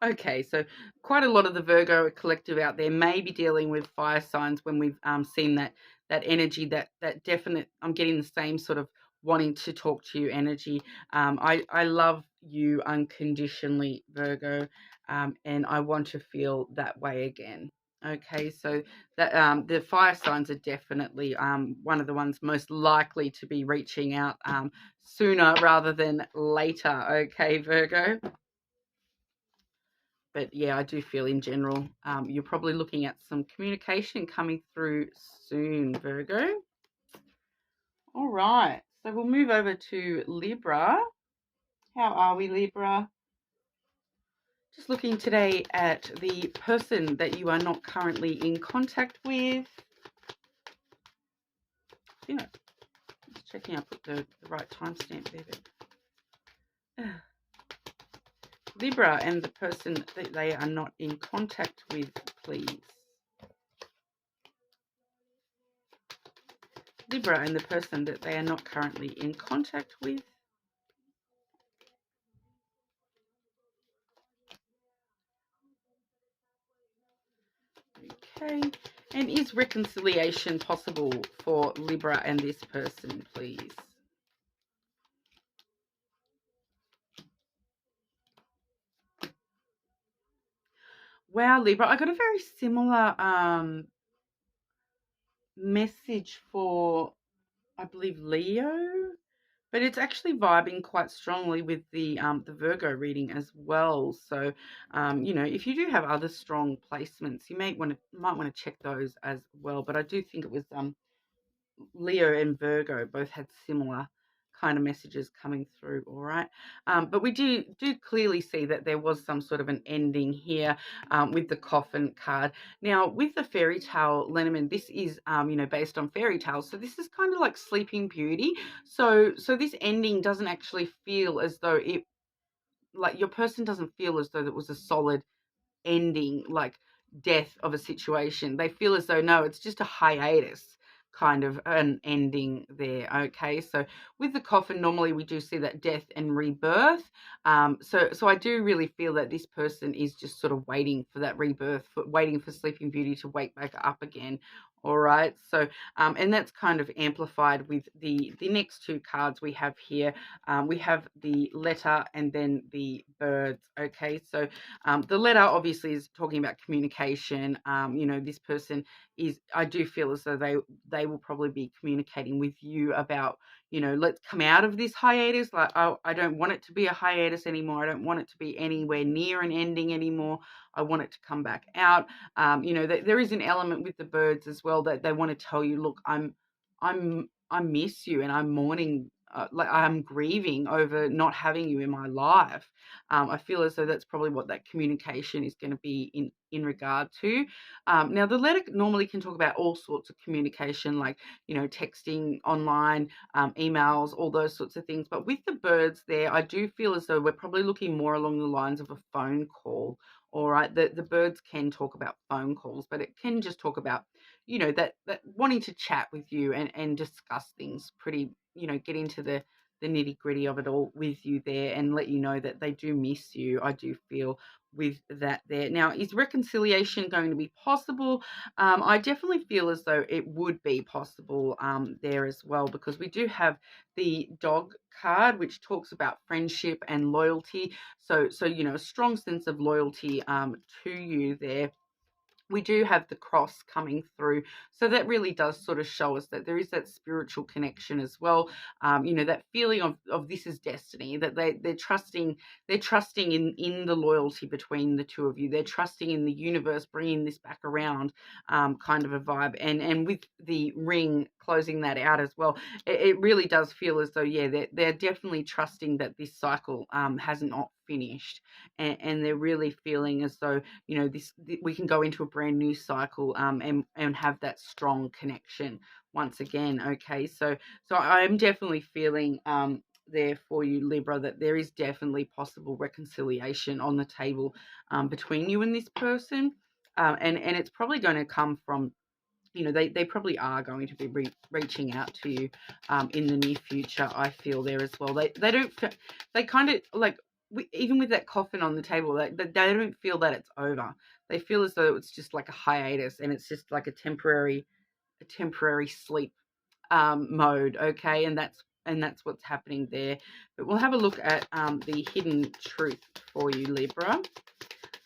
A: Okay, so quite a lot of the Virgo collective out there may be dealing with fire signs when we've seen that energy, that definite, I'm getting the same sort of wanting to talk to you energy. I love you unconditionally, Virgo, and I want to feel that way again. Okay, so that the fire signs are definitely one of the ones most likely to be reaching out sooner rather than later. Okay, Virgo. But yeah, I do feel in general, you're probably looking at some communication coming through soon, Virgo. All right, so we'll move over to Libra. How are we, Libra? Just looking today at the person that you are not currently in contact with. Just checking I put the right timestamp there. But... Libra and the person that they are not in contact with, please. Libra and the person that they are not currently in contact with. Okay. And is reconciliation possible for Libra and this person, please? Wow, Libra, I got a very similar message for, I believe, Leo, but it's actually vibing quite strongly with the Virgo reading as well. So, you know, if you do have other strong placements, you might want to check those as well. But I do think it was Leo and Virgo both had similar kind of messages coming through. All right. But we do clearly see that there was some sort of an ending here with the coffin card. Now, with the fairy tale lenormand, this is, you know, based on fairy tales. So this is kind of like Sleeping Beauty. So this ending doesn't actually feel as though it, like your person doesn't feel as though it was a solid ending, like death of a situation. They feel as though, no, it's just a hiatus kind of an ending there. Okay, so with the coffin, normally we do see that death and rebirth. So I do really feel that this person is just sort of waiting for that rebirth, waiting for Sleeping Beauty to wake back up again. All right, so and that's kind of amplified with the next two cards we have here. We have the letter and then the birds. Okay, so the letter obviously is talking about communication. You know, this person is, I do feel as though they will probably be communicating with you about, you know, let's come out of this hiatus. Like, I don't want it to be a hiatus anymore. I don't want it to be anywhere near an ending anymore. I want it to come back out. You know, there is an element with the birds as well that they want to tell you, look, I miss you and I'm mourning, like I'm grieving over not having you in my life. I feel as though that's probably what that communication is going to be in regard to. Now, the letter normally can talk about all sorts of communication, like, you know, texting, online, emails, all those sorts of things. But with the birds there, I do feel as though we're probably looking more along the lines of a phone call. All right, the birds can talk about phone calls, but it can just talk about, you know, that wanting to chat with you and discuss things pretty, you know, get into the nitty gritty of it all with you there and let you know that they do miss you. I do feel with that there. Now, is reconciliation going to be possible? I definitely feel as though it would be possible there as well, because we do have the dog card, which talks about friendship and loyalty. So you know, a strong sense of loyalty to you there. We do have the cross coming through. So that really does sort of show us that there is that spiritual connection as well. You know, that feeling of this is destiny, that they're trusting in the loyalty between the two of you. They're trusting in the universe bringing this back around, kind of a vibe. And with the ring closing that out as well, it really does feel as though, yeah, they're definitely trusting that this cycle hasn't not finished, and they're really feeling as though, you know, we can go into a brand new cycle and have that strong connection once again. Okay, so I'm definitely feeling there for you, Libra, that there is definitely possible reconciliation on the table between you and this person, and it's probably going to come from, you know, they probably are going to be reaching out to you in the near future. I feel there as well. They don't, they kind of like, even with that coffin on the table, they don't feel that it's over. They feel as though it's just like a hiatus and it's just like a temporary sleep mode. Okay, and that's what's happening there. But we'll have a look at the hidden truth for you, Libra.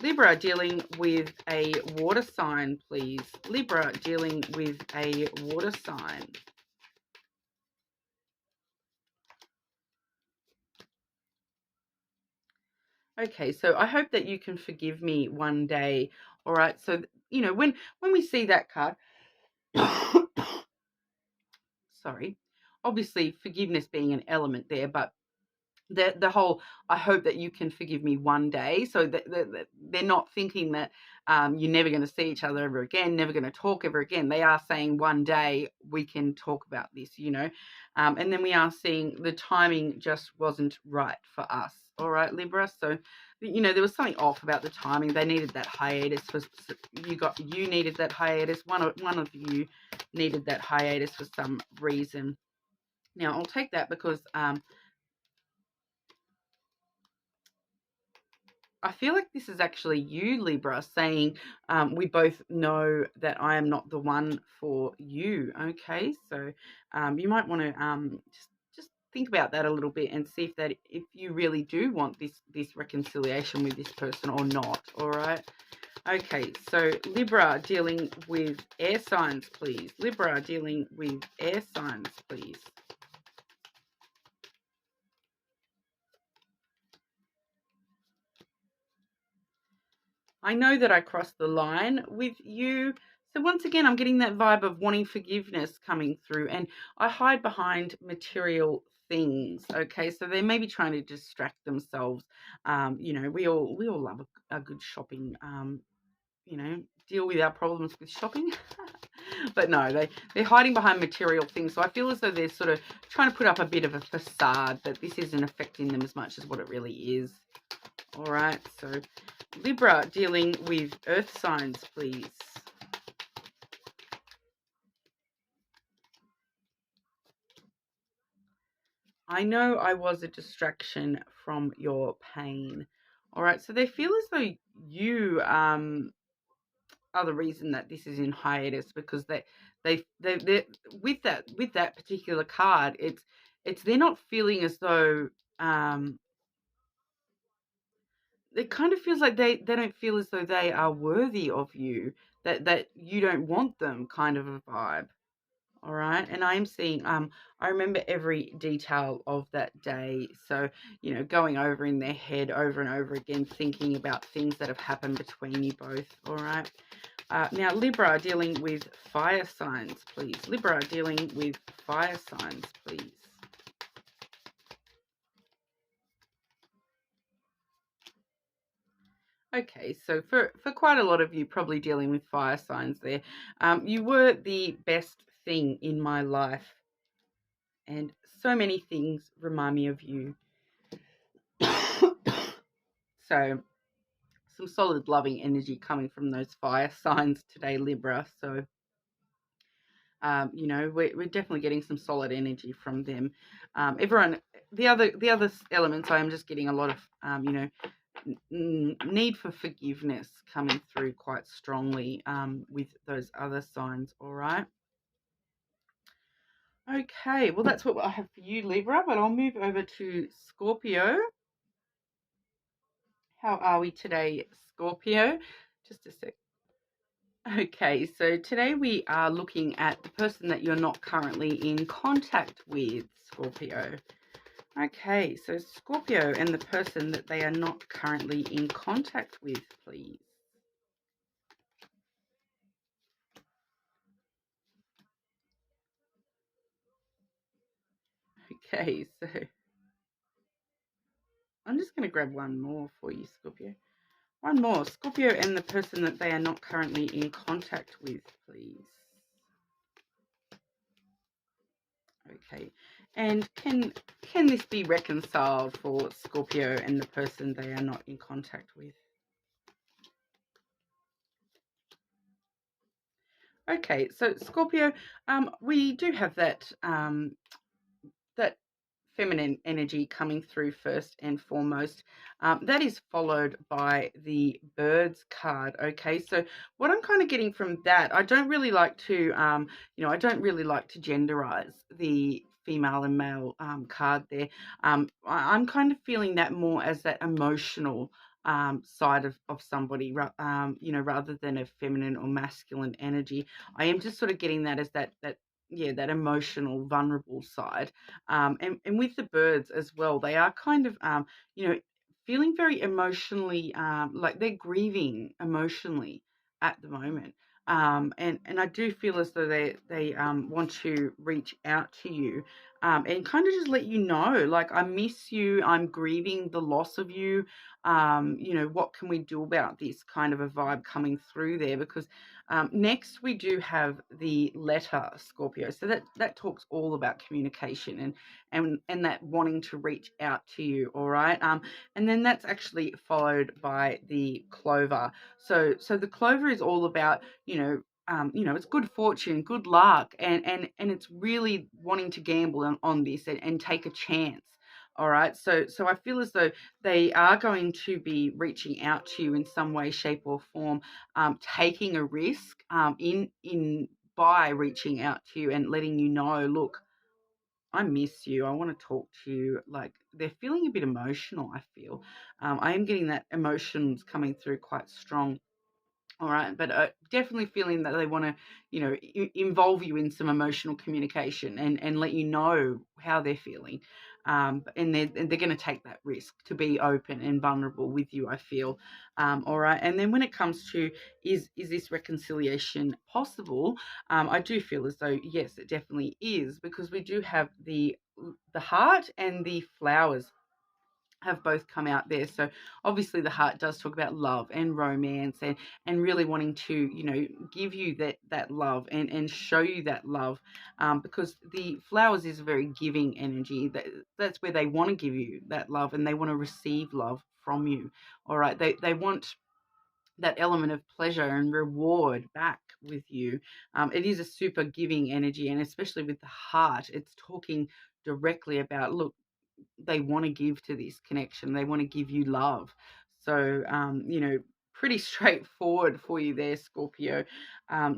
A: Libra dealing with a water sign, please. Libra dealing with a water sign. Okay, so I hope that you can forgive me one day. All right, so, you know, when we see that card, sorry, obviously forgiveness being an element there, but the whole, I hope that you can forgive me one day, so that they're not thinking that you're never going to see each other ever again, never going to talk ever again. They are saying one day we can talk about this, you know. And then we are seeing the timing just wasn't right for us. All right, Libra. So, you know, there was something off about the timing. They needed that hiatus for you needed that hiatus. One of you needed that hiatus for some reason. Now I'll take that because I feel like this is actually you, Libra, saying we both know that I am not the one for you. Okay, so you might want to just think about that a little bit and see if you really do want this reconciliation with this person or not. All right. Okay, so Libra dealing with air signs, please. Libra dealing with air signs, please. I know that I crossed the line with you. So once again, I'm getting that vibe of wanting forgiveness coming through, and I hide behind material things. Okay, so they may be trying to distract themselves. You know, we all love a good shopping. You know, deal with our problems with shopping. But no, they're hiding behind material things. So I feel as though they're sort of trying to put up a bit of a facade that this isn't affecting them as much as what it really is. All right, so Libra dealing with earth signs, please. I know I was a distraction from your pain. All right, so they feel as though you are the reason that this is in hiatus, because they with that particular card, it's they're not feeling as though it kind of feels like they don't feel as though they are worthy of you, that you don't want them, kind of a vibe. All right. And I am seeing, I remember every detail of that day. So, you know, going over in their head over and over again, thinking about things that have happened between you both. All right. Now, Libra dealing with fire signs, please. Libra dealing with fire signs, please. Okay, so for quite a lot of you probably dealing with fire signs there, you were the best thing in my life, and so many things remind me of you. So some solid loving energy coming from those fire signs today, Libra. So you know, we're definitely getting some solid energy from them. Everyone, the other elements, I am just getting a lot of you know, need for forgiveness coming through quite strongly with those other signs. All right. Okay, well, that's what I have for you, Libra, but I'll move over to Scorpio. How are we today, Scorpio? Just a sec. Okay, so today we are looking at the person that you're not currently in contact with, Scorpio. Okay, so Scorpio and the person that they are not currently in contact with, please. Okay, so I'm just going to grab one more for you, Scorpio. One more, Scorpio and the person that they are not currently in contact with, please. Okay, and can this be reconciled for Scorpio and the person they are not in contact with? Okay, so Scorpio, we do have that that feminine energy coming through first and foremost. That is followed by the birds card. Okay, so what I'm kind of getting from that, I don't really like to, you know, I don't really like to genderize the female and male card there. I'm kind of feeling that more as that emotional side of somebody, you know, rather than a feminine or masculine energy. I am just sort of getting that as that yeah, that emotional, vulnerable side. And with the birds as well, they are kind of, you know, feeling very emotionally, like they're grieving emotionally at the moment. And I do feel as though they want to reach out to you and kind of just let you know, like, I miss you, I'm grieving the loss of you. You know, what can we do about this, kind of a vibe coming through there, because next we do have the letter, Scorpio. So that talks all about communication and that wanting to reach out to you. All right. And then that's actually followed by the clover. So the clover is all about, you know, it's good fortune, good luck, and it's really wanting to gamble on this and take a chance. All right. So I feel as though they are going to be reaching out to you in some way, shape, or form, taking a risk in by reaching out to you and letting you know, look, I miss you. I want to talk to you. Like, they're feeling a bit emotional, I feel. I am getting that emotions coming through quite strong. All right, but definitely feeling that they want to, involve you in some emotional communication and let you know how they're feeling, and they're going to take that risk to be open and vulnerable with you. I feel, all right. And then when it comes to is this reconciliation possible? I do feel as though yes, it definitely is, because we do have the heart and the flowers have both come out there. So obviously the heart does talk about love and romance and really wanting to, give you that love and show you that love, because the flowers is a very giving energy. That's where they want to give you that love and they want to receive love from you. All right. They want that element of pleasure and reward back with you. It is a super giving energy, and especially with the heart, it's talking directly about, look, they want to give to this connection. They want to give you love. So, pretty straightforward for you there, Scorpio.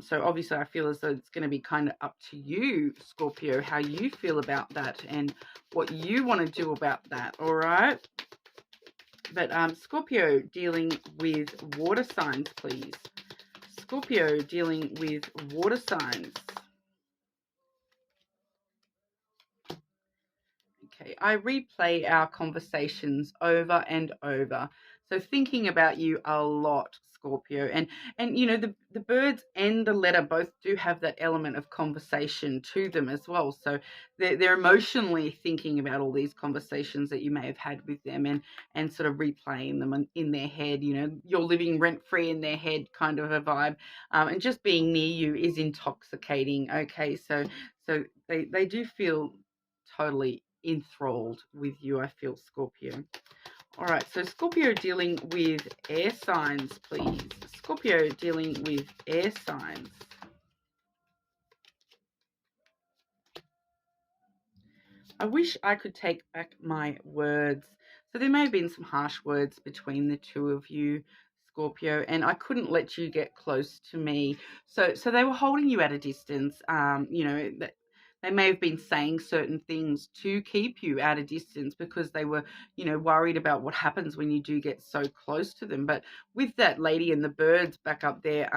A: So obviously I feel as though it's going to be kind of up to you, Scorpio, how you feel about that and what you want to do about that. All right. But Scorpio dealing with water signs, please. Scorpio dealing with water signs. Okay, I replay our conversations over and over. So thinking about you a lot, Scorpio. And the birds and the letter both do have that element of conversation to them as well. So they're emotionally thinking about all these conversations that you may have had with them and sort of replaying them in their head. You're living rent-free in their head, kind of a vibe. And just being near you is intoxicating. Okay, so they do feel totally enthralled with you, I feel, Scorpio. All right, so Scorpio dealing with air signs, please. Scorpio dealing with air signs. I wish I could take back my words. So there may have been some harsh words between the two of you, Scorpio, and I couldn't let you get close to me. So they were holding you at a distance. That they may have been saying certain things to keep you at a distance because they were, worried about what happens when you do get so close to them. But with that lady and the birds back up there,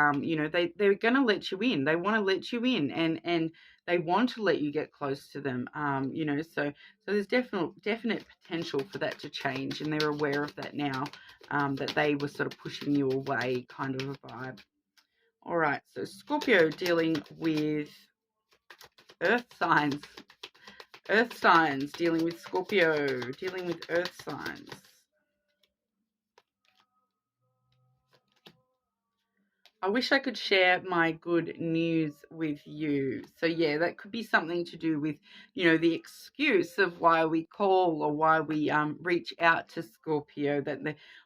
A: they're going to let you in. They want to let you in, and they want to let you get close to them. So there's definite potential for that to change, and they're aware of that now. That they were sort of pushing you away, kind of a vibe. All right, so Scorpio dealing with earth signs. Earth signs, dealing with Scorpio, dealing with earth signs. I wish I could share my good news with you. So yeah, that could be something to do with, the excuse of why we call or why we reach out to Scorpio.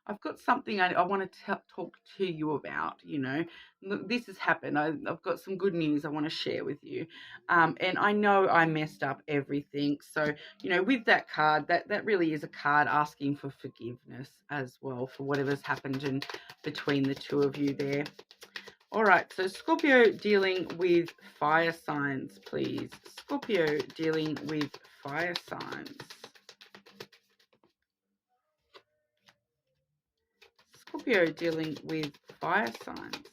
A: I've got something I want to talk to you about. Look, this has happened. I've got some good news I want to share with you, and I know I messed up everything. So with that card, that really is a card asking for forgiveness as well for whatever's happened in between the two of you there. All right, so Scorpio dealing with fire signs, please. Scorpio dealing with fire signs. Scorpio dealing with fire signs.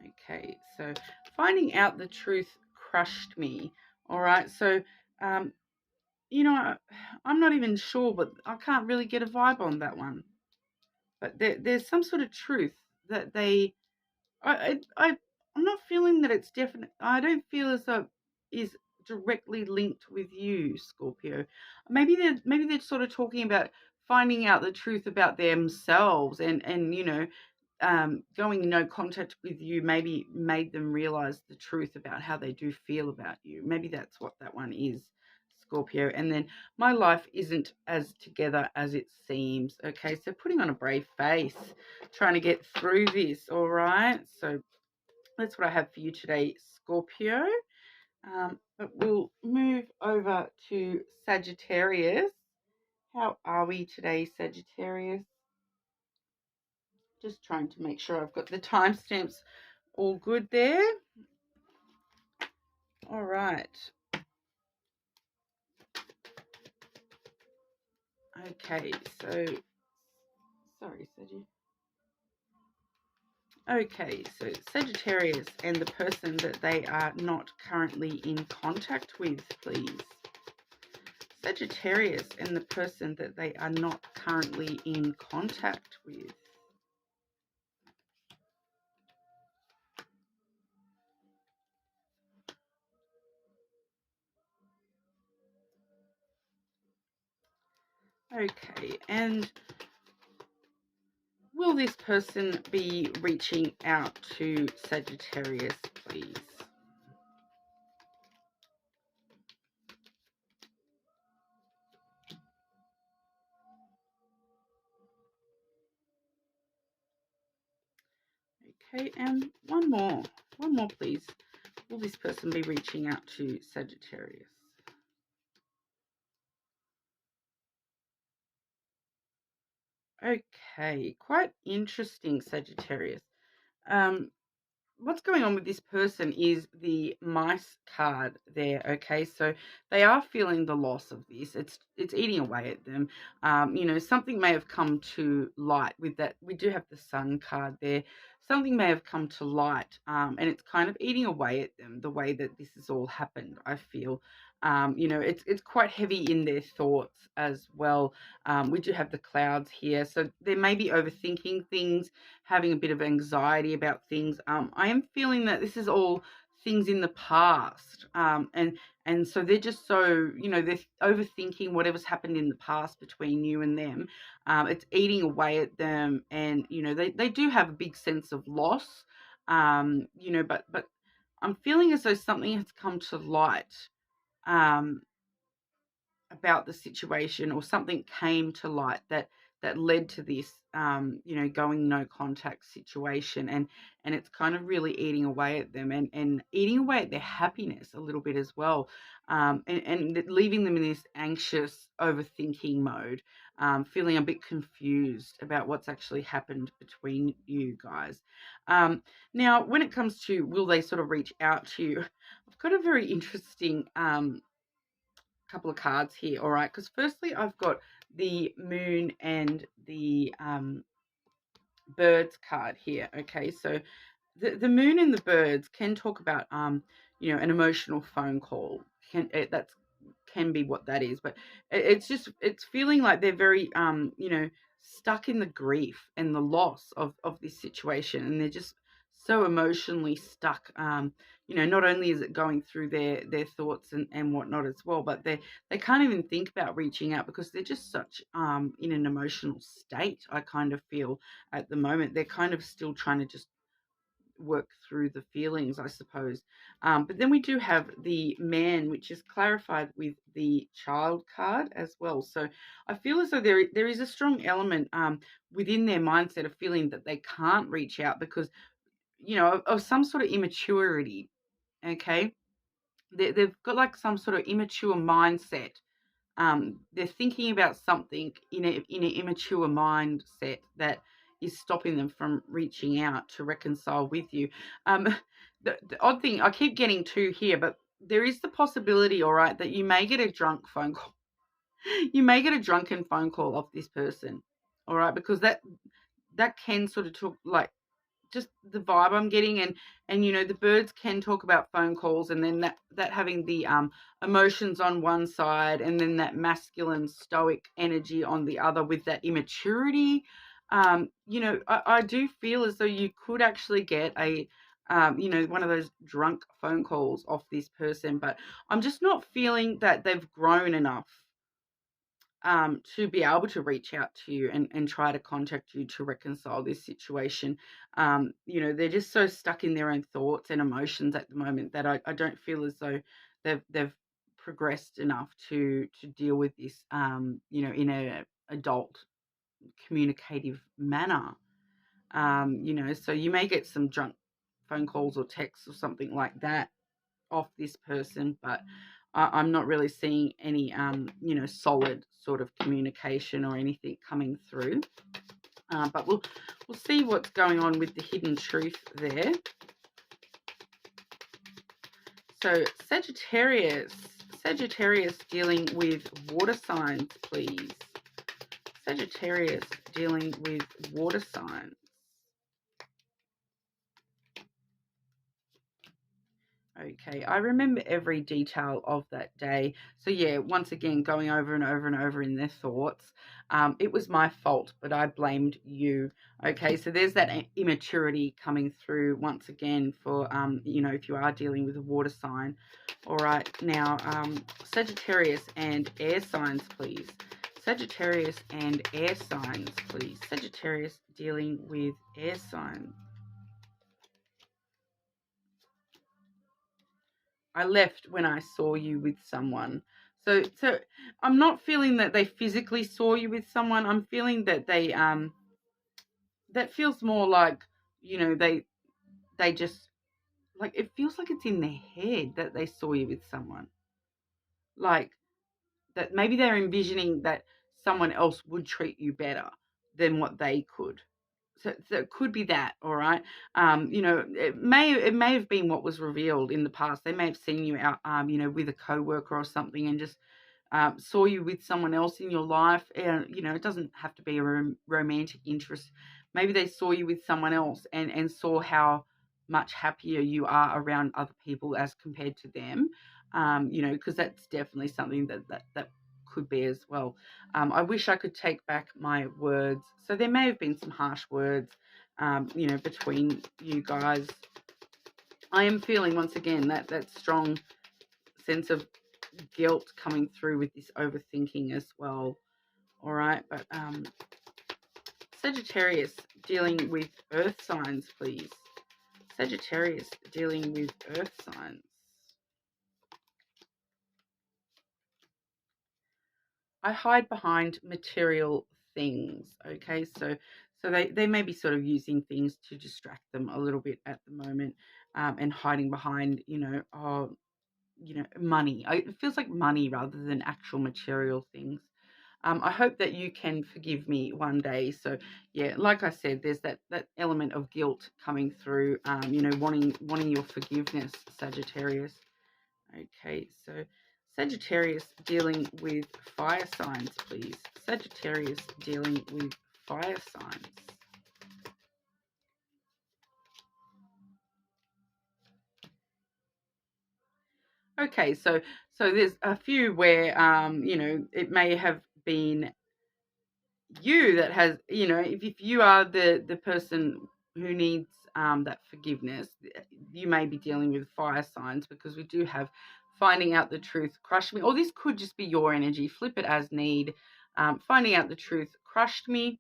A: Okay, so finding out the truth crushed me. All right, so, I'm not even sure, but I can't really get a vibe on that one. But there's some sort of truth that I'm not feeling that it's definite. I don't feel as though it is directly linked with you, Scorpio. Maybe they're sort of talking about finding out the truth about themselves and going in no contact with you maybe made them realize the truth about how they do feel about you. Maybe that's what that one is, Scorpio. And then my life isn't as together as it seems. Okay, so putting on a brave face, trying to get through this. All right, so that's what I have for you today, Scorpio. But we'll move over to Sagittarius. How are we today, Sagittarius? Just trying to make sure I've got the timestamps all good there. All right. Okay, so sorry, Sagittarius. Okay, so Sagittarius and the person that they are not currently in contact with, please. Sagittarius and the person that they are not currently in contact with. Okay, and will this person be reaching out to Sagittarius, please? Okay, and one more, please. Will this person be reaching out to Sagittarius? Okay, quite interesting, Sagittarius. What's going on with this person is the mice card there. Okay, so they are feeling the loss of this. It's eating away at them. Something may have come to light with that. We do have the sun card there. Something may have come to light, and it's kind of eating away at them. The way that this has all happened, I feel. It's quite heavy in their thoughts as well. We do have the clouds here, so they may be overthinking things, having a bit of anxiety about things. I am feeling that this is all things in the past, and so they're just so they're overthinking whatever's happened in the past between you and them. It's eating away at them, and they do have a big sense of loss. But I'm feeling as though something has come to light. Um, about the situation, or something came to light that led to this going no contact situation, and it's kind of really eating away at them, and eating away at their happiness a little bit as well, and leaving them in this anxious overthinking mode, feeling a bit confused about what's actually happened between you guys. Now when it comes to will they sort of reach out to you, I've got a very interesting couple of cards here, all right? Because firstly, I've got the moon and the birds card here. Okay, so the moon and the birds can talk about an emotional phone call. That's can be what that is, but it's feeling like they're very stuck in the grief and the loss of this situation, and they're just so emotionally stuck. Not only is it going through their thoughts and whatnot as well, but they can't even think about reaching out because they're just such in an emotional state. I kind of feel at the moment they're kind of still trying to just work through the feelings, I suppose. But then we do have the man, which is clarified with the child card as well. So I feel as though there is a strong element within their mindset of feeling that they can't reach out because, of some sort of immaturity. Okay. They've got like some sort of immature mindset. They're thinking about something in an immature mindset that is stopping them from reaching out to reconcile with you. Um, the odd thing, I keep getting two here, but there is the possibility, all right, that you may get a drunk phone call. You may get a drunken phone call off this person, all right, because that can sort of talk like just the vibe I'm getting, and the birds can talk about phone calls, and then that having the emotions on one side, and then that masculine stoic energy on the other with that immaturity. I do feel as though you could actually get a one of those drunk phone calls off this person, but I'm just not feeling that they've grown enough to be able to reach out to you and try to contact you to reconcile this situation. They're just so stuck in their own thoughts and emotions at the moment that I don't feel as though they've progressed enough to deal with this, in a adult communicative manner. So you may get some drunk phone calls or texts or something like that. off this person, but I'm not really seeing any, solid sort of communication or anything coming through. But we'll see what's going on with the hidden truth there. So Sagittarius dealing with water signs, please. Sagittarius dealing with water signs. Okay, I remember every detail of that day. So yeah, once again, going over and over and over in their thoughts. It was my fault, but I blamed you. Okay, so there's that immaturity coming through once again for, if you are dealing with a water sign. All right, now, Sagittarius and air signs, please. Sagittarius and air signs, please. Sagittarius dealing with air signs. I left when I saw you with someone. So I'm not feeling that they physically saw you with someone. I'm feeling that they that feels more like, they just, like, it feels like it's in their head that they saw you with someone. Like that maybe they're envisioning that someone else would treat you better than what they could. So it could be that, all right. It may have been what was revealed in the past. They may have seen you out, with a coworker or something, and just saw you with someone else in your life. And it doesn't have to be a romantic interest. Maybe they saw you with someone else and saw how much happier you are around other people as compared to them. Because that's definitely something that could be as well. I wish I could take back my words. So there may have been some harsh words, between you guys. I am feeling once again that strong sense of guilt coming through with this overthinking as well. All right, but Sagittarius dealing with earth signs, please. Sagittarius dealing with earth signs. I hide behind material things. Okay, so they may be sort of using things to distract them a little bit at the moment, and hiding behind, money. It feels like money rather than actual material things. I hope that you can forgive me one day. So yeah, like I said, there's that element of guilt coming through. Wanting your forgiveness, Sagittarius. Okay, so Sagittarius dealing with fire signs, please. Sagittarius dealing with fire signs. Okay, so there's a few where it may have been you that has, if you are the person who needs that forgiveness, you may be dealing with fire signs, because we do have finding out the truth crushed me, or this could just be your energy. Flip it as need. Finding out the truth crushed me,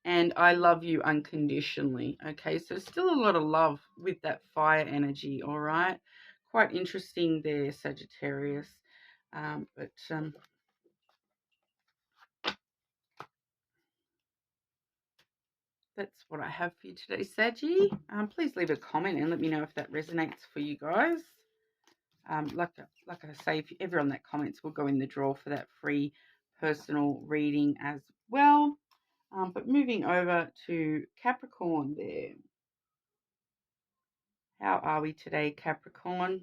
A: and I love you unconditionally. Okay, so still a lot of love with that fire energy. All right, quite interesting there, Sagittarius. But that's what I have for you today, Saggy. Please leave a comment and let me know if that resonates for you guys. Like I say, if everyone that comments will go in the draw for that free personal reading as well. But moving over to Capricorn there. How are we today, Capricorn?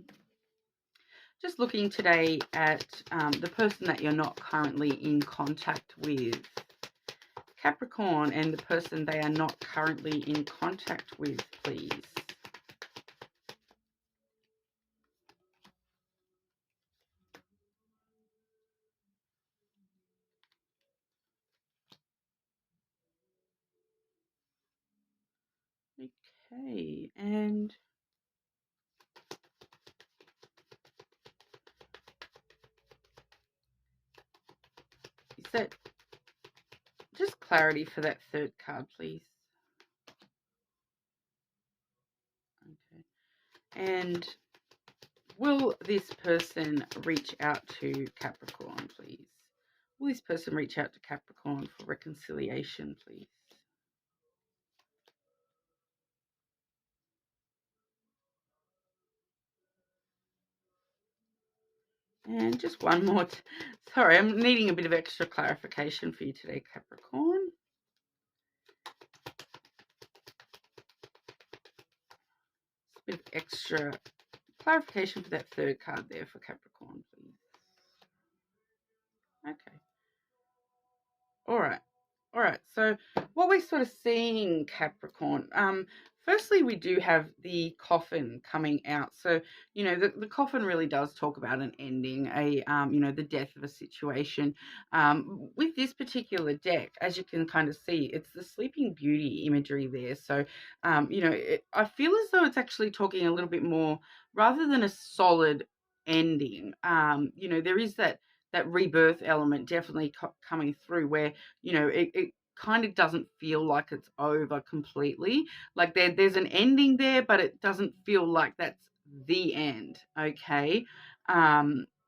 A: Just looking today at the person that you're not currently in contact with. Capricorn and the person they are not currently in contact with, please. Okay, and is that just clarity for that third card, please? Okay, and will this person reach out to Capricorn, please? Will this person reach out to Capricorn for reconciliation, please? And just one more. Sorry, I'm needing a bit of extra clarification for you today, Capricorn. A bit of extra clarification for that third card there for Capricorn, please. Okay. All right. All right, so what we're sort of seeing, Capricorn, firstly, we do have the coffin coming out. So, you know, the coffin really does talk about an ending, you know, the death of a situation. With this particular deck, as you can kind of see, it's the Sleeping Beauty imagery there. So, you know, I feel as though it's actually talking a little bit more, rather than a solid ending, you know, there is that rebirth element definitely coming through where, you know, it kind of doesn't feel like it's over completely. Like there's an ending there, but it doesn't feel like that's the end. Okay.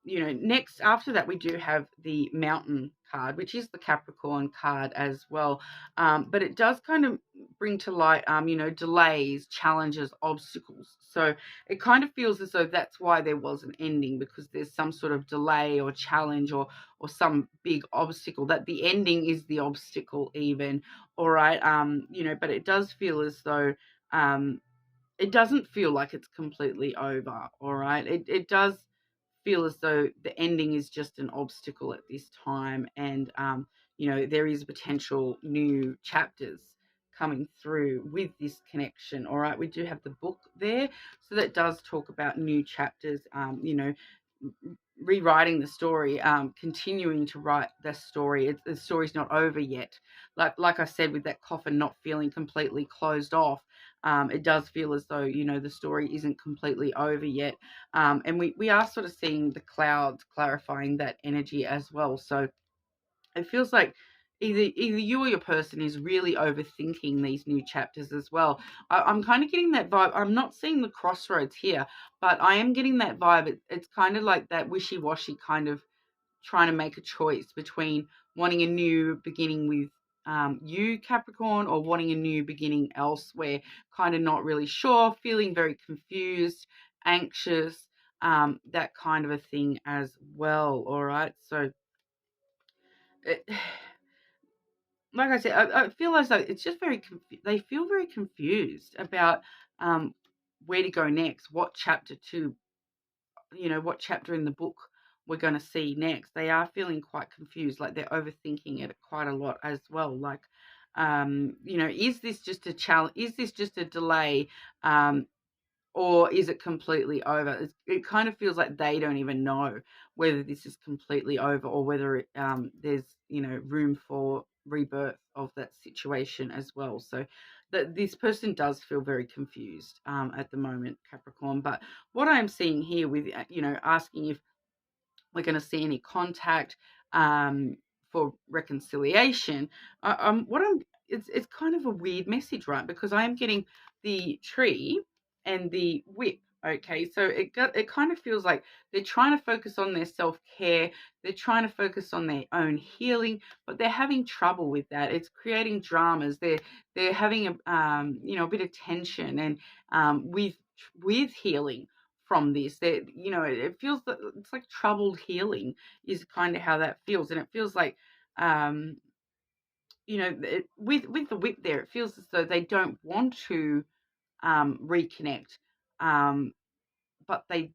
A: You know, next after that, we do have the Mountain card, which is the Capricorn card as well. But it does kind of bring to light, you know, delays, challenges, obstacles. So it kind of feels as though that's why there was an ending, because there's some sort of delay or challenge or some big obstacle, that the ending is the obstacle even. All right. You know, but it does feel as though it doesn't feel like it's completely over. All right. It does feel as though the ending is just an obstacle at this time, and you know, there is potential new chapters coming through with this connection. All right, we do have the book there, so that does talk about new chapters, you know, rewriting the story, continuing to write the story. The story's not over yet. Like I said, with that coffin not feeling completely closed off, it does feel as though, you know, the story isn't completely over yet. And we are sort of seeing the clouds clarifying that energy as well. So it feels like either you or your person is really overthinking these new chapters as well. I'm kind of getting that vibe. I'm not seeing the crossroads here, but I am getting that vibe. It's kind of like that wishy-washy kind of trying to make a choice between wanting a new beginning with you, Capricorn, or wanting a new beginning elsewhere, kind of not really sure, feeling very confused, anxious, that kind of a thing as well. All right. So, it, like I said, I feel as though it's just they feel very confused about where to go next, what chapter to, you know, what chapter in the book we're going to see next. They are feeling quite confused, like they're overthinking it quite a lot as well. Like, you know, is this just a challenge? Is this just a delay? Or is it completely over? It kind of feels like they don't even know whether this is completely over or whether there's, you know, room for rebirth of that situation as well. So that this person does feel very confused at the moment, Capricorn. But what I'm seeing here with, you know, asking if we're going to see any contact for reconciliation. It's kind of a weird message, right? Because I am getting the tree and the whip. Okay, so it kind of feels like they're trying to focus on their self-care, they're trying to focus on their own healing, but they're having trouble with that. It's creating dramas. They're having a you know, a bit of tension and with healing from this. That, you know, it feels that it's like troubled healing is kind of how that feels, and it feels like you know, with the whip there, it feels as though they don't want to reconnect, but they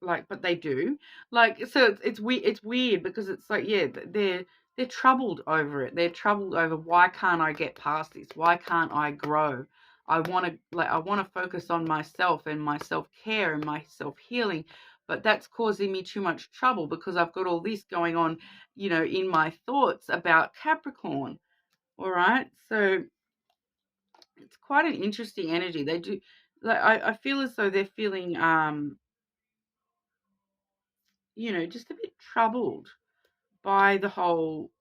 A: but they do. Like, so it's weird because it's like, yeah, they're troubled over it. They're troubled over, why can't I get past this? Why can't I grow? I want to focus on myself and my self-care and my self-healing, but that's causing me too much trouble because I've got all this going on, you know, in my thoughts about Capricorn. All right? So it's quite an interesting energy. They do, like, I feel as though they're feeling you know, just a bit troubled by the whole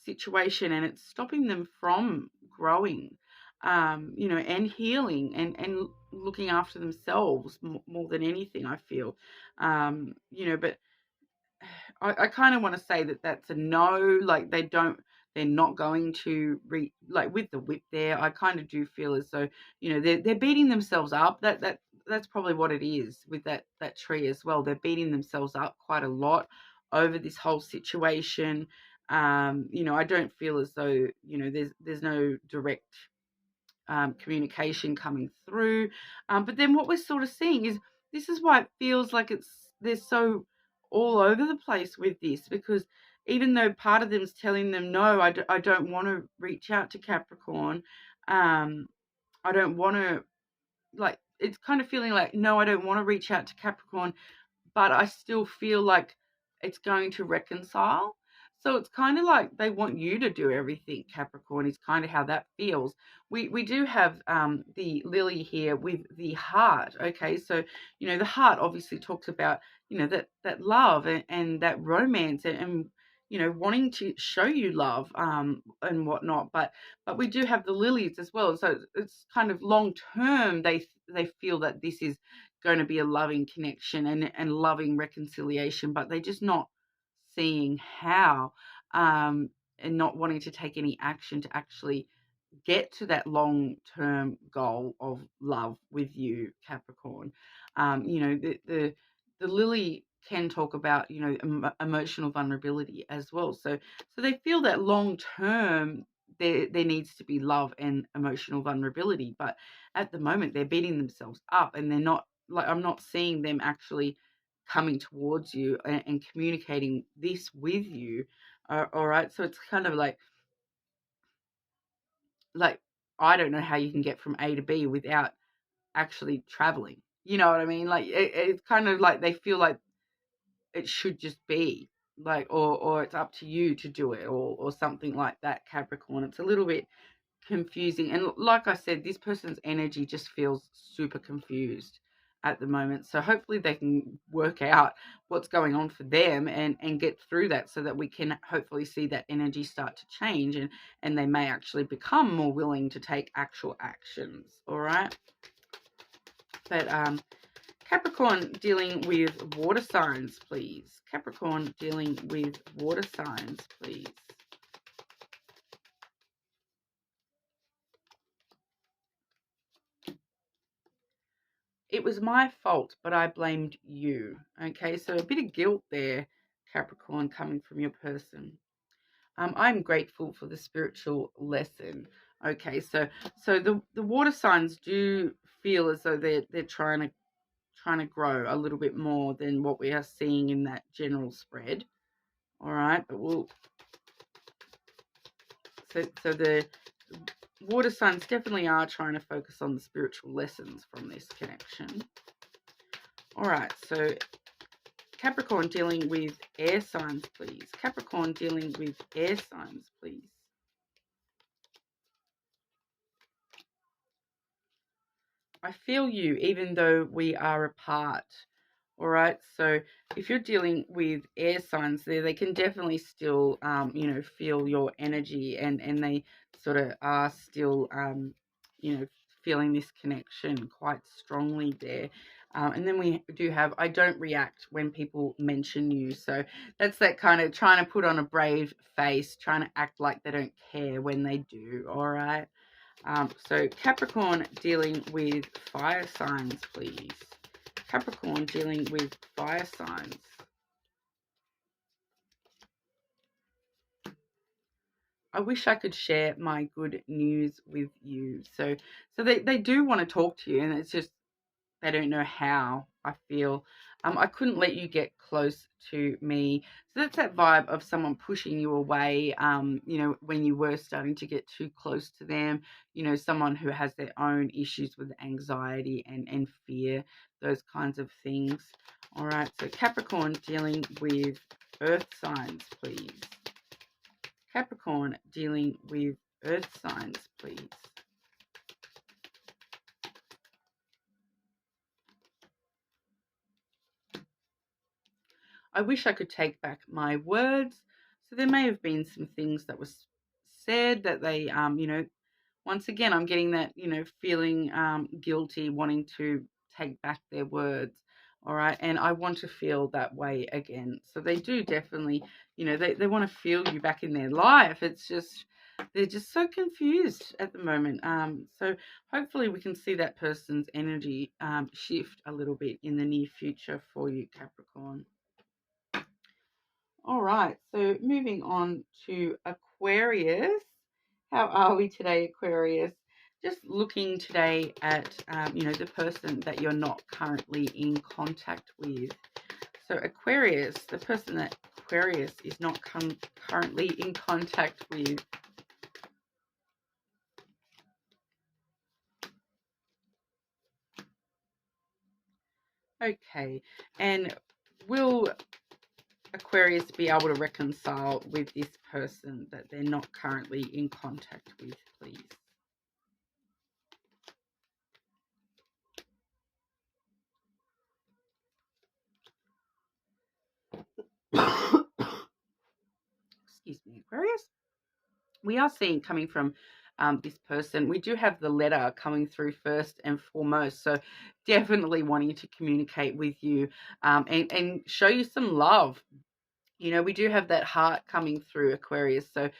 A: situation, and it's stopping them from growing, you know, and healing and looking after themselves more than anything, I feel. You know, but I kind of want to say that that's a no. Like, they're not going to like with the whip there. I kind of do feel as though, you know, they're beating themselves up. That that's probably what it is with that tree as well. They're beating themselves up quite a lot over this whole situation. I don't feel as though, there's no direct communication coming through. But then what we're sort of seeing is, this is why it feels like they're so all over the place with this, because even though part of them's telling them, no, I don't want to reach out to Capricorn. I don't want to, like, it's kind of feeling like, no, I don't want to reach out to Capricorn, but I still feel like it's going to reconcile. So it's kind of like they want you to do everything, Capricorn, is kind of how that feels. We do have the lily here with the heart. Okay, so, the heart obviously talks about, that love and that romance and wanting to show you love and whatnot. But we do have the lilies as well. So it's kind of long term. They feel that this is going to be a loving connection and loving reconciliation, but they're just not seeing how, and not wanting to take any action to actually get to that long-term goal of love with you, Capricorn. The lily can talk about, emotional vulnerability as well. So they feel that long-term there needs to be love and emotional vulnerability, but at the moment they're beating themselves up, and they're not, like, I'm not seeing them actually coming towards you and communicating this with you. All right, so it's kind of like I don't know how you can get from A to B without actually traveling. You know what I mean? Like it's kind of like they feel like it should just be like, or it's up to you to do it, or something like that, Capricorn. It's a little bit confusing, and like I said, this person's energy just feels super confused at the moment. So hopefully they can work out what's going on for them and get through that, so that we can hopefully see that energy start to change, and they may actually become more willing to take actual actions. All right, but Capricorn dealing with water signs, please. Capricorn dealing with water signs, please. It was my fault, but I blamed you. Okay, so a bit of guilt there, Capricorn, coming from your person. I'm grateful for the spiritual lesson. Okay, so the water signs do feel as though they're trying to grow a little bit more than what we are seeing in that general spread. All right, but so the water signs definitely are trying to focus on the spiritual lessons from this connection. All right, so Capricorn dealing with air signs, please. Capricorn dealing with air signs, please. I feel you, even though we are apart. All right, so if you're dealing with air signs there, they can definitely still, feel your energy, and they sort of are still, feeling this connection quite strongly there. And then we do have, I don't react when people mention you. So that's that kind of trying to put on a brave face, trying to act like they don't care when they do. All right. So Capricorn dealing with fire signs, please. Capricorn dealing with fire signs. I wish I could share my good news with you. So they do want to talk to you, and it's just they don't know how, I feel. I couldn't let you get close to me. So that's that vibe of someone pushing you away, when you were starting to get too close to them, someone who has their own issues with anxiety and fear, those kinds of things. All right, so Capricorn dealing with earth signs, please. Capricorn dealing with earth signs, please. I wish I could take back my words. So there may have been some things that was said that they, once again, I'm getting that, feeling guilty, wanting to take back their words. All right. And I want to feel that way again. So they do definitely, they want to feel you back in their life. It's just, they're just so confused at the moment. So hopefully we can see that person's energy shift a little bit in the near future for you, Capricorn. All right, so moving on to Aquarius. How are we today, Aquarius? Just looking today at, the person that you're not currently in contact with. So Aquarius, the person that Aquarius is not currently in contact with. Okay, and will Aquarius be able to reconcile with this person that they're not currently in contact with, please? Excuse me, Aquarius. We are seeing coming from this person, we do have the letter coming through first and foremost. So definitely wanting to communicate with you and show you some love. We do have that heart coming through, Aquarius. So,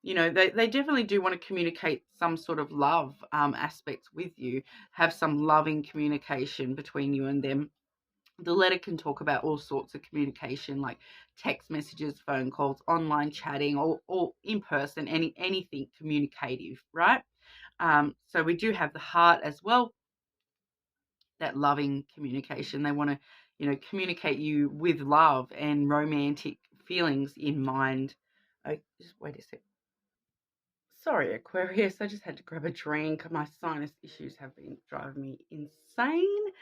A: they definitely do want to communicate some sort of love aspects with you, have some loving communication between you and them. The letter can talk about all sorts of communication, like text messages, phone calls, online chatting, or in person, anything communicative, right? So we do have the heart as well, that loving communication. They want to, communicate you with love and romantic feelings in mind. Just wait a sec. Sorry, Aquarius. I just had to grab a drink. My sinus issues have been driving me insane.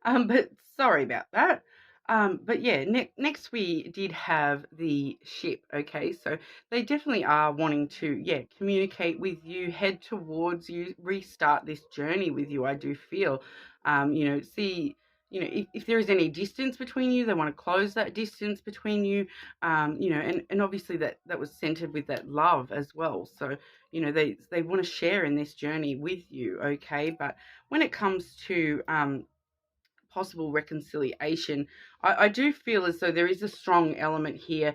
A: But sorry about that. But yeah, next we did have the ship. Okay, so they definitely are wanting to, communicate with you, head towards you, restart this journey with you. I do feel, see, if there is any distance between you, they want to close that distance between you. And obviously that was centered with that love as well. So, they want to share in this journey with you. Okay, but when it comes to possible reconciliation, I do feel as though there is a strong element here.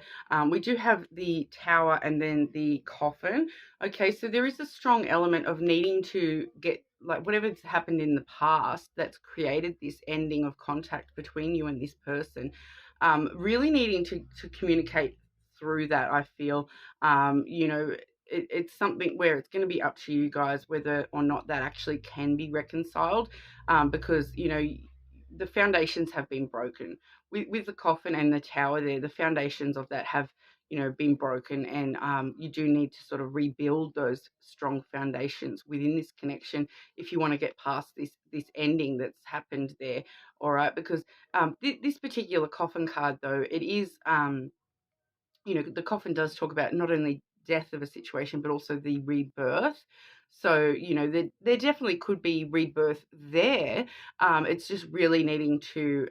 A: We do have the tower and then the coffin. Okay, so there is a strong element of needing to get, like, whatever's happened in the past that's created this ending of contact between you and this person. Really needing to communicate through that, I feel. It's something where it's going to be up to you guys whether or not that actually can be reconciled, because the foundations have been broken with the coffin and the tower there. The foundations of that have been broken, and you do need to sort of rebuild those strong foundations within this connection if you want to get past this ending that's happened there. All right, because this particular coffin card, though, it is the coffin does talk about not only death of a situation, but also the rebirth. So, there definitely could be rebirth there. It's just really needing to,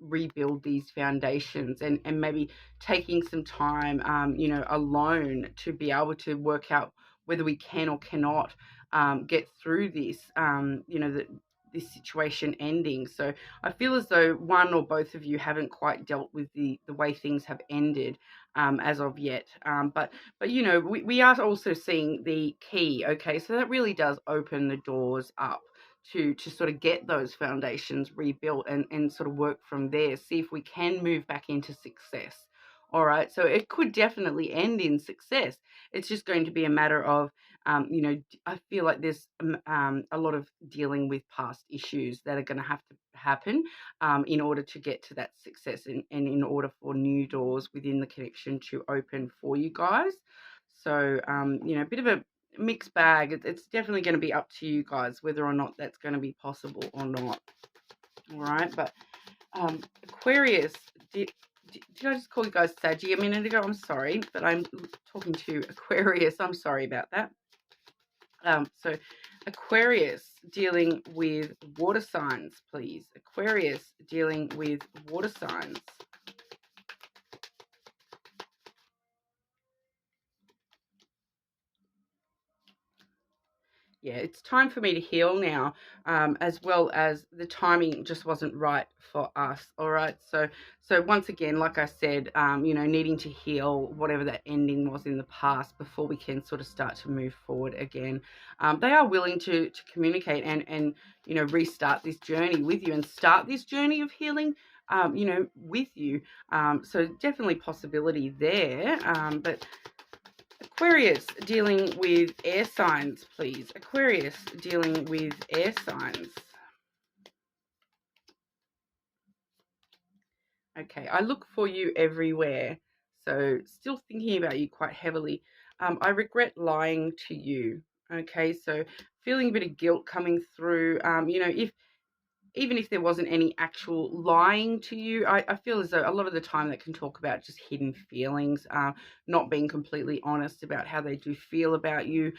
A: rebuild these foundations, and maybe taking some time, alone to be able to work out whether we can or cannot get through this, this situation ending. So I feel as though one or both of you haven't quite dealt with the way things have ended as of yet. But we are also seeing the key. Okay, so that really does open the doors up to sort of get those foundations rebuilt and sort of work from there. See if we can move back into success. All right, so it could definitely end in success. It's just going to be a matter of, I feel like there's a lot of dealing with past issues that are going to have to happen in order to get to that success, and in order for new doors within the connection to open for you guys. So, a bit of a mixed bag. It's definitely going to be up to you guys whether or not that's going to be possible or not. All right, but Aquarius, did I just call you guys Saggy a minute ago? I'm sorry, but I'm talking to Aquarius. I'm sorry about that. So Aquarius dealing with water signs, please. Aquarius dealing with water signs. yeah, it's time for me to heal now, as well as the timing just wasn't right for us. All right. So once again, like I said, needing to heal whatever that ending was in the past before we can sort of start to move forward again. They are willing to communicate and restart this journey with you and start this journey of healing, with you. So definitely possibility there. But Aquarius dealing with air signs, please. Aquarius dealing with air signs. Okay, I look for you everywhere. So still thinking about you quite heavily. I regret lying to you. Okay, so feeling a bit of guilt coming through. If even if there wasn't any actual lying to you, I feel as though a lot of the time that can talk about just hidden feelings, not being completely honest about how they do feel about you,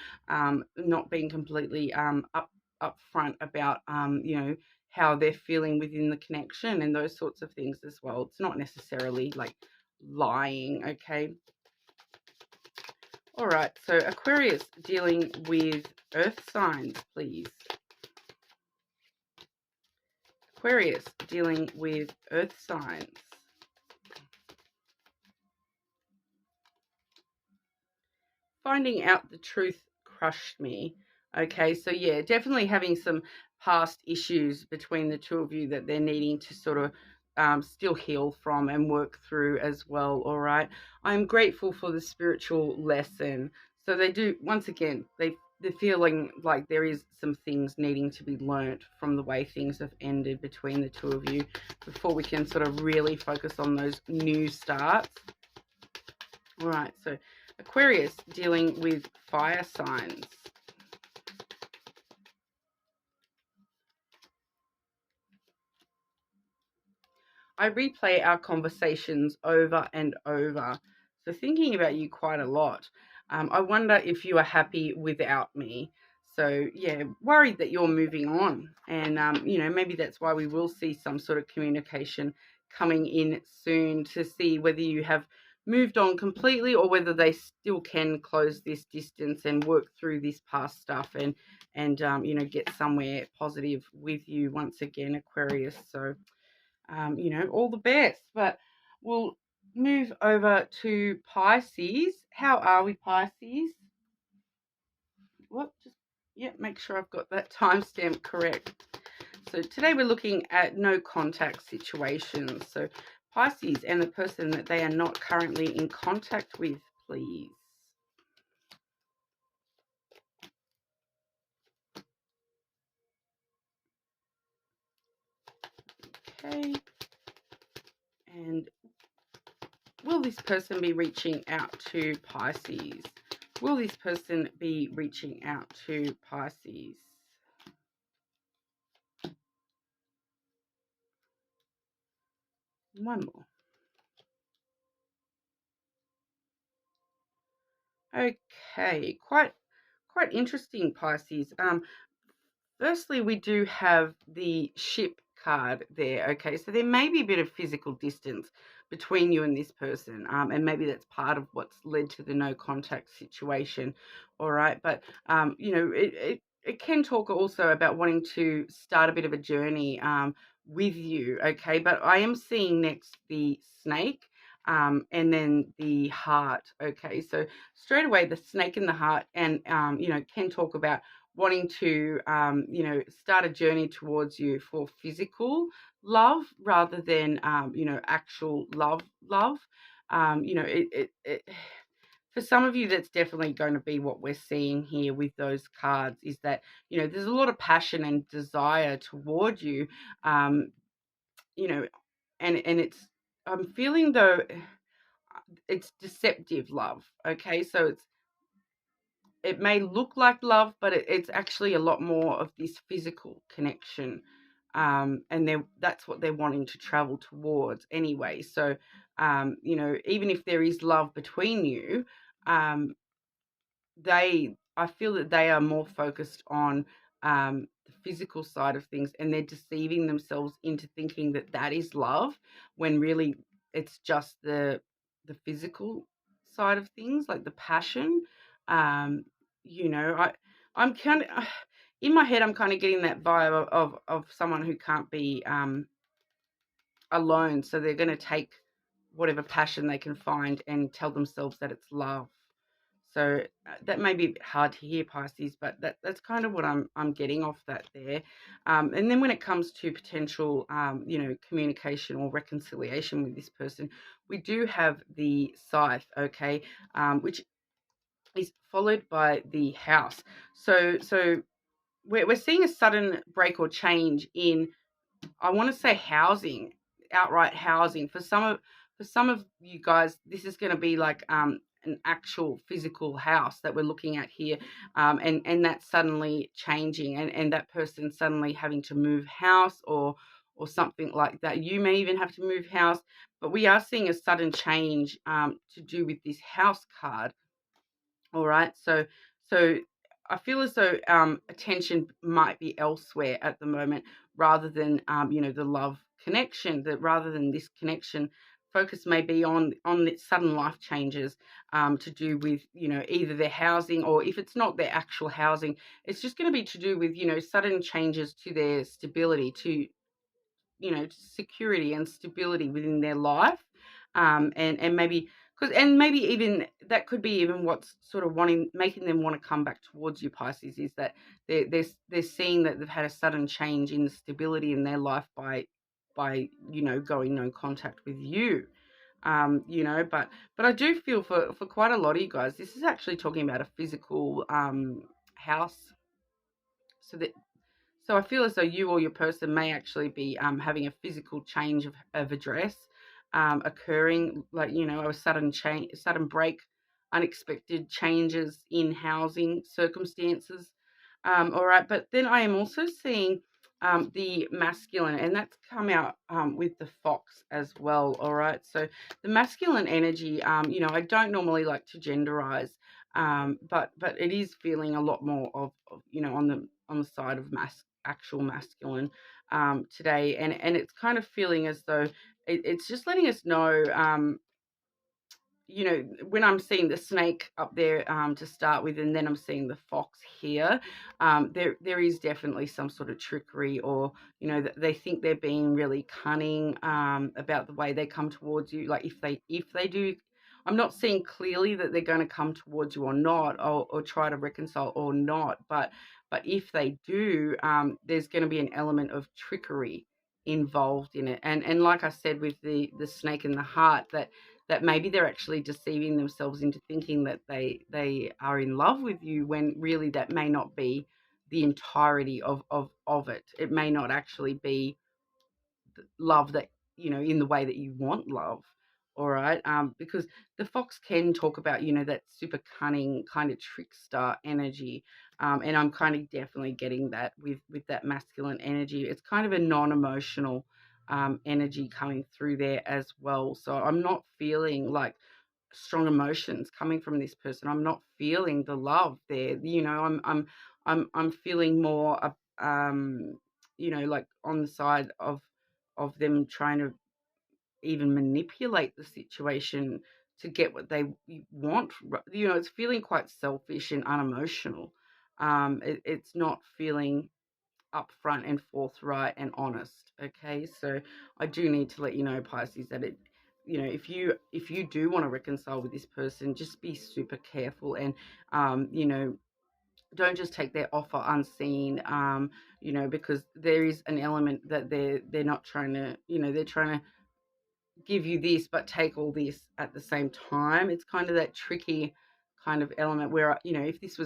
A: not being completely upfront about how they're feeling within the connection and those sorts of things as well. It's not necessarily like lying, okay? All right, so Aquarius dealing with earth signs, please. Aquarius dealing with earth signs. Finding out the truth crushed me. Okay, so yeah, definitely having some past issues between the two of you that they're needing to sort of still heal from and work through as well. All right, I'm grateful for the spiritual lesson. So they do, once again, they're feeling like there is some things needing to be learnt from the way things have ended between the two of you before we can sort of really focus on those new starts. All right, so Aquarius dealing with fire signs. I replay our conversations over and over, so thinking about you quite a lot. I wonder if you are happy without me. So yeah, worried that you're moving on, and maybe that's why we will see some sort of communication coming in soon to see whether you have moved on completely or whether they still can close this distance and work through this past stuff and get somewhere positive with you once again, Aquarius. So all the best. But we'll move over to Pisces. How are we, Pisces? What? Make sure I've got that timestamp correct. So today we're looking at no contact situations. So Pisces and the person that they are not currently in contact with, please. Okay. And will this person be reaching out to Pisces? Will this person be reaching out to Pisces? One more. Okay, quite interesting, Pisces. Firstly, we do have the ship card there. Okay, so there may be a bit of physical distance between you and this person, and maybe that's part of what's led to the no contact situation. All right, but it can talk also about wanting to start a bit of a journey with you. Okay, but I am seeing next the snake. And then the heart. Okay, so straight away the snake in the heart, and can talk about wanting to start a journey towards you for physical love rather than actual love. For some of you, that's definitely going to be what we're seeing here with those cards, is that there's a lot of passion and desire toward you, and it's, I'm feeling though it's deceptive love. Okay, so it may look like love, but it's actually a lot more of this physical connection, and that's what they're wanting to travel towards anyway. So even if there is love between you, I feel that they are more focused on the physical side of things, and they're deceiving themselves into thinking that that is love, when really it's just the physical side of things, like the passion. um, you know, I I'm kind of, in my head, I'm kind of getting that vibe of someone who can't be alone. So they're going to take whatever passion they can find and tell themselves that it's love. So that may be a bit hard to hear, Pisces, but that's kind of what I'm getting off that there. And then when it comes to potential, communication or reconciliation with this person, we do have the scythe, okay, which is followed by the house. So we're seeing a sudden break or change in, I want to say, housing, outright housing. For some of you guys, this is going to be like an actual physical house that we're looking at here, and that's suddenly changing, and that person suddenly having to move house or something like that. You may even have to move house, but we are seeing a sudden change to do with this house card. All right, so I feel as though attention might be elsewhere at the moment, rather than the love connection. That rather than this connection, focus may be on the sudden life changes to do with either their housing, or if it's not their actual housing, it's just going to be to do with sudden changes to their stability, to security and stability within their life, and maybe maybe even that could be even what's sort of making them want to come back towards you, Pisces, is that they're seeing that they've had a sudden change in the stability in their life by going no contact with you. But I do feel for quite a lot of you guys, this is actually talking about a physical house. So I feel as though you or your person may actually be having a physical change of address occurring, like, a sudden change, sudden break, unexpected changes in housing circumstances. All right, but then I am also seeing the masculine, and that's come out with the fox as well. All right, so the masculine energy, I don't normally like to genderize, but it is feeling a lot more of on the side of actual masculine today, and it's kind of feeling as though it's just letting us know, when I'm seeing the snake up there to start with, and then I'm seeing the fox here, there is definitely some sort of trickery, or they think they're being really cunning about the way they come towards you. Like, if they do, I'm not seeing clearly that they're going to come towards you or not, or try to reconcile or not, but if they do, there's going to be an element of trickery involved in it, and like I said with the snake in the heart, that maybe they're actually deceiving themselves into thinking that they are in love with you, when really that may not be the entirety of it. It may not actually be love that, in the way that you want love. All right, because the fox can talk about that super cunning kind of trickster energy, and I'm kind of definitely getting that with that masculine energy. It's kind of a non-emotional energy coming through there as well. So I'm not feeling like strong emotions coming from this person. I'm not feeling the love there. I'm feeling more like on the side of them trying to even manipulate the situation to get what they want. It's feeling quite selfish and unemotional. It's not feeling upfront and forthright and honest. Okay, so I do need to let you know, Pisces, that if you do want to reconcile with this person, just be super careful, and don't just take their offer unseen, because there is an element that they're not trying to, they're trying to give you this but take all this at the same time. It's kind of that tricky kind of element where, if this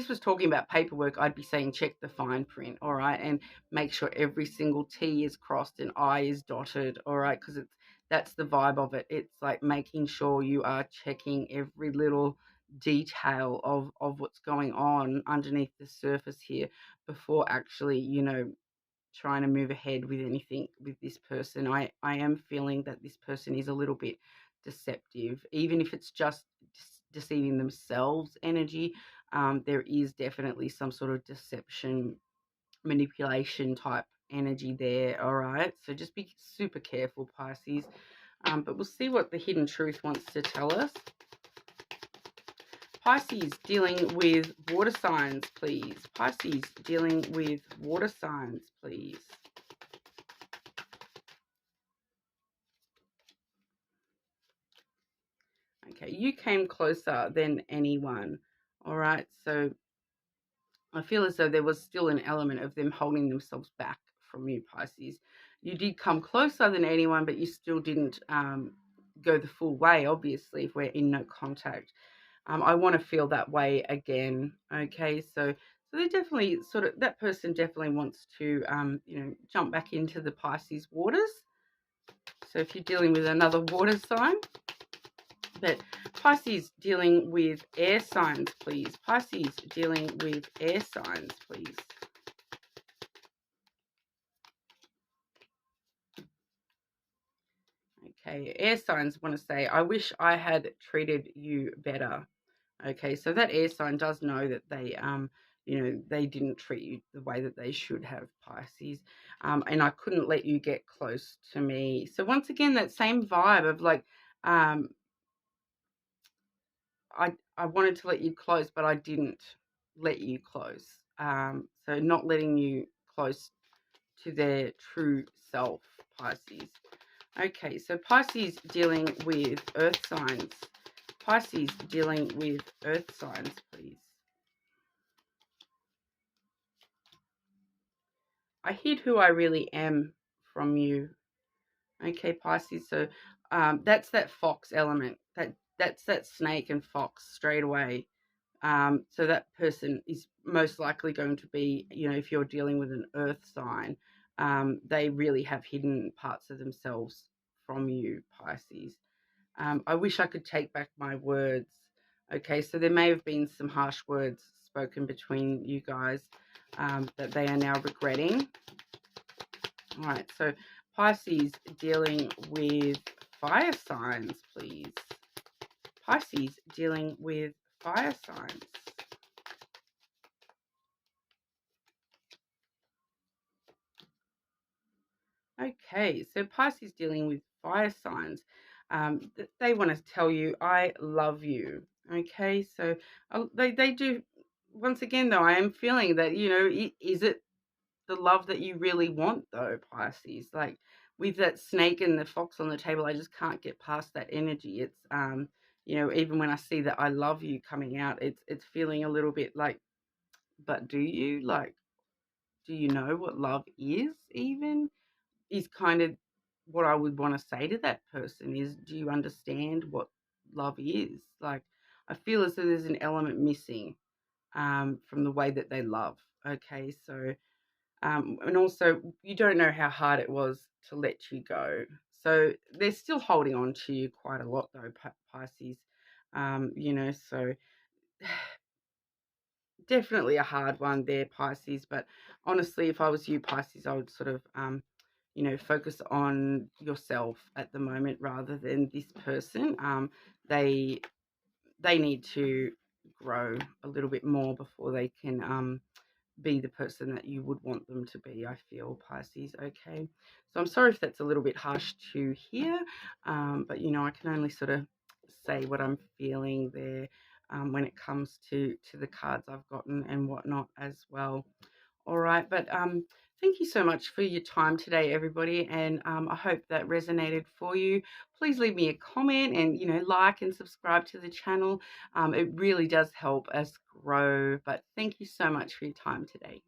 A: was talking about paperwork, I'd be saying check the fine print, all right, and make sure every single T is crossed and I is dotted, all right, because that's the vibe of it. It's like making sure you are checking every little detail of what's going on underneath the surface here before actually, trying to move ahead with anything with this person. I am feeling that this person is a little bit deceptive, even if it's just deceiving themselves energy. There is definitely some sort of deception, manipulation type energy there. All right, so just be super careful, Pisces. But we'll see what the hidden truth wants to tell us. Pisces dealing with water signs, please. Pisces dealing with water signs, please. Okay, you came closer than anyone. All right, so I feel as though there was still an element of them holding themselves back from you, Pisces. You did come closer than anyone, but you still didn't go the full way, obviously, if we're in no contact. I want to feel that way again, okay? So they definitely that person definitely wants to, jump back into the Pisces waters. So if you're dealing with another water sign, but Pisces dealing with air signs, please. Pisces dealing with air signs, please. Okay, air signs want to say, I wish I had treated you better. Okay, so that air sign does know that they, they didn't treat you the way that they should have, Pisces. And I couldn't let you get close to me. So once again, that same vibe of like, I wanted to let you close, but I didn't let you close. So not letting you close to their true self, Pisces. Okay, so Pisces dealing with earth signs. Pisces dealing with earth signs, please. I hid who I really am from you. Okay, Pisces. So that's that fox element. That's that snake and fox straight away. So that person is most likely going to be, if you're dealing with an earth sign, they really have hidden parts of themselves from you, Pisces. I wish I could take back my words. Okay, so there may have been some harsh words spoken between you guys that they are now regretting. All right, so Pisces dealing with fire signs, please. Pisces dealing with fire signs. Okay, so Pisces dealing with fire signs. They want to tell you, I love you. Okay, so they do. Once again, though, I am feeling that, is it the love that you really want, though, Pisces? Like with that snake and the fox on the table, I just can't get past that energy. It's, even when I see that I love you coming out, it's feeling a little bit like, but do you? Like, do you know what love is even? Is kind of what I would want to say to that person is, do you understand what love is? Like, I feel as though there's an element missing from the way that they love. Okay, so, and also you don't know how hard it was to let you go. So they're still holding on to you quite a lot though, Pisces. So definitely a hard one there, Pisces. But honestly, if I was you, Pisces, I would sort of, focus on yourself at the moment rather than this person. They need to grow a little bit more before they can be the person that you would want them to be, I feel, Pisces. Okay, so I'm sorry if that's a little bit harsh to hear, but I can only sort of say what I'm feeling there when it comes to the cards I've gotten and whatnot as well. All right, but thank you so much for your time today, everybody, and I hope that resonated for you. Please leave me a comment and, like and subscribe to the channel. It really does help us grow, but thank you so much for your time today.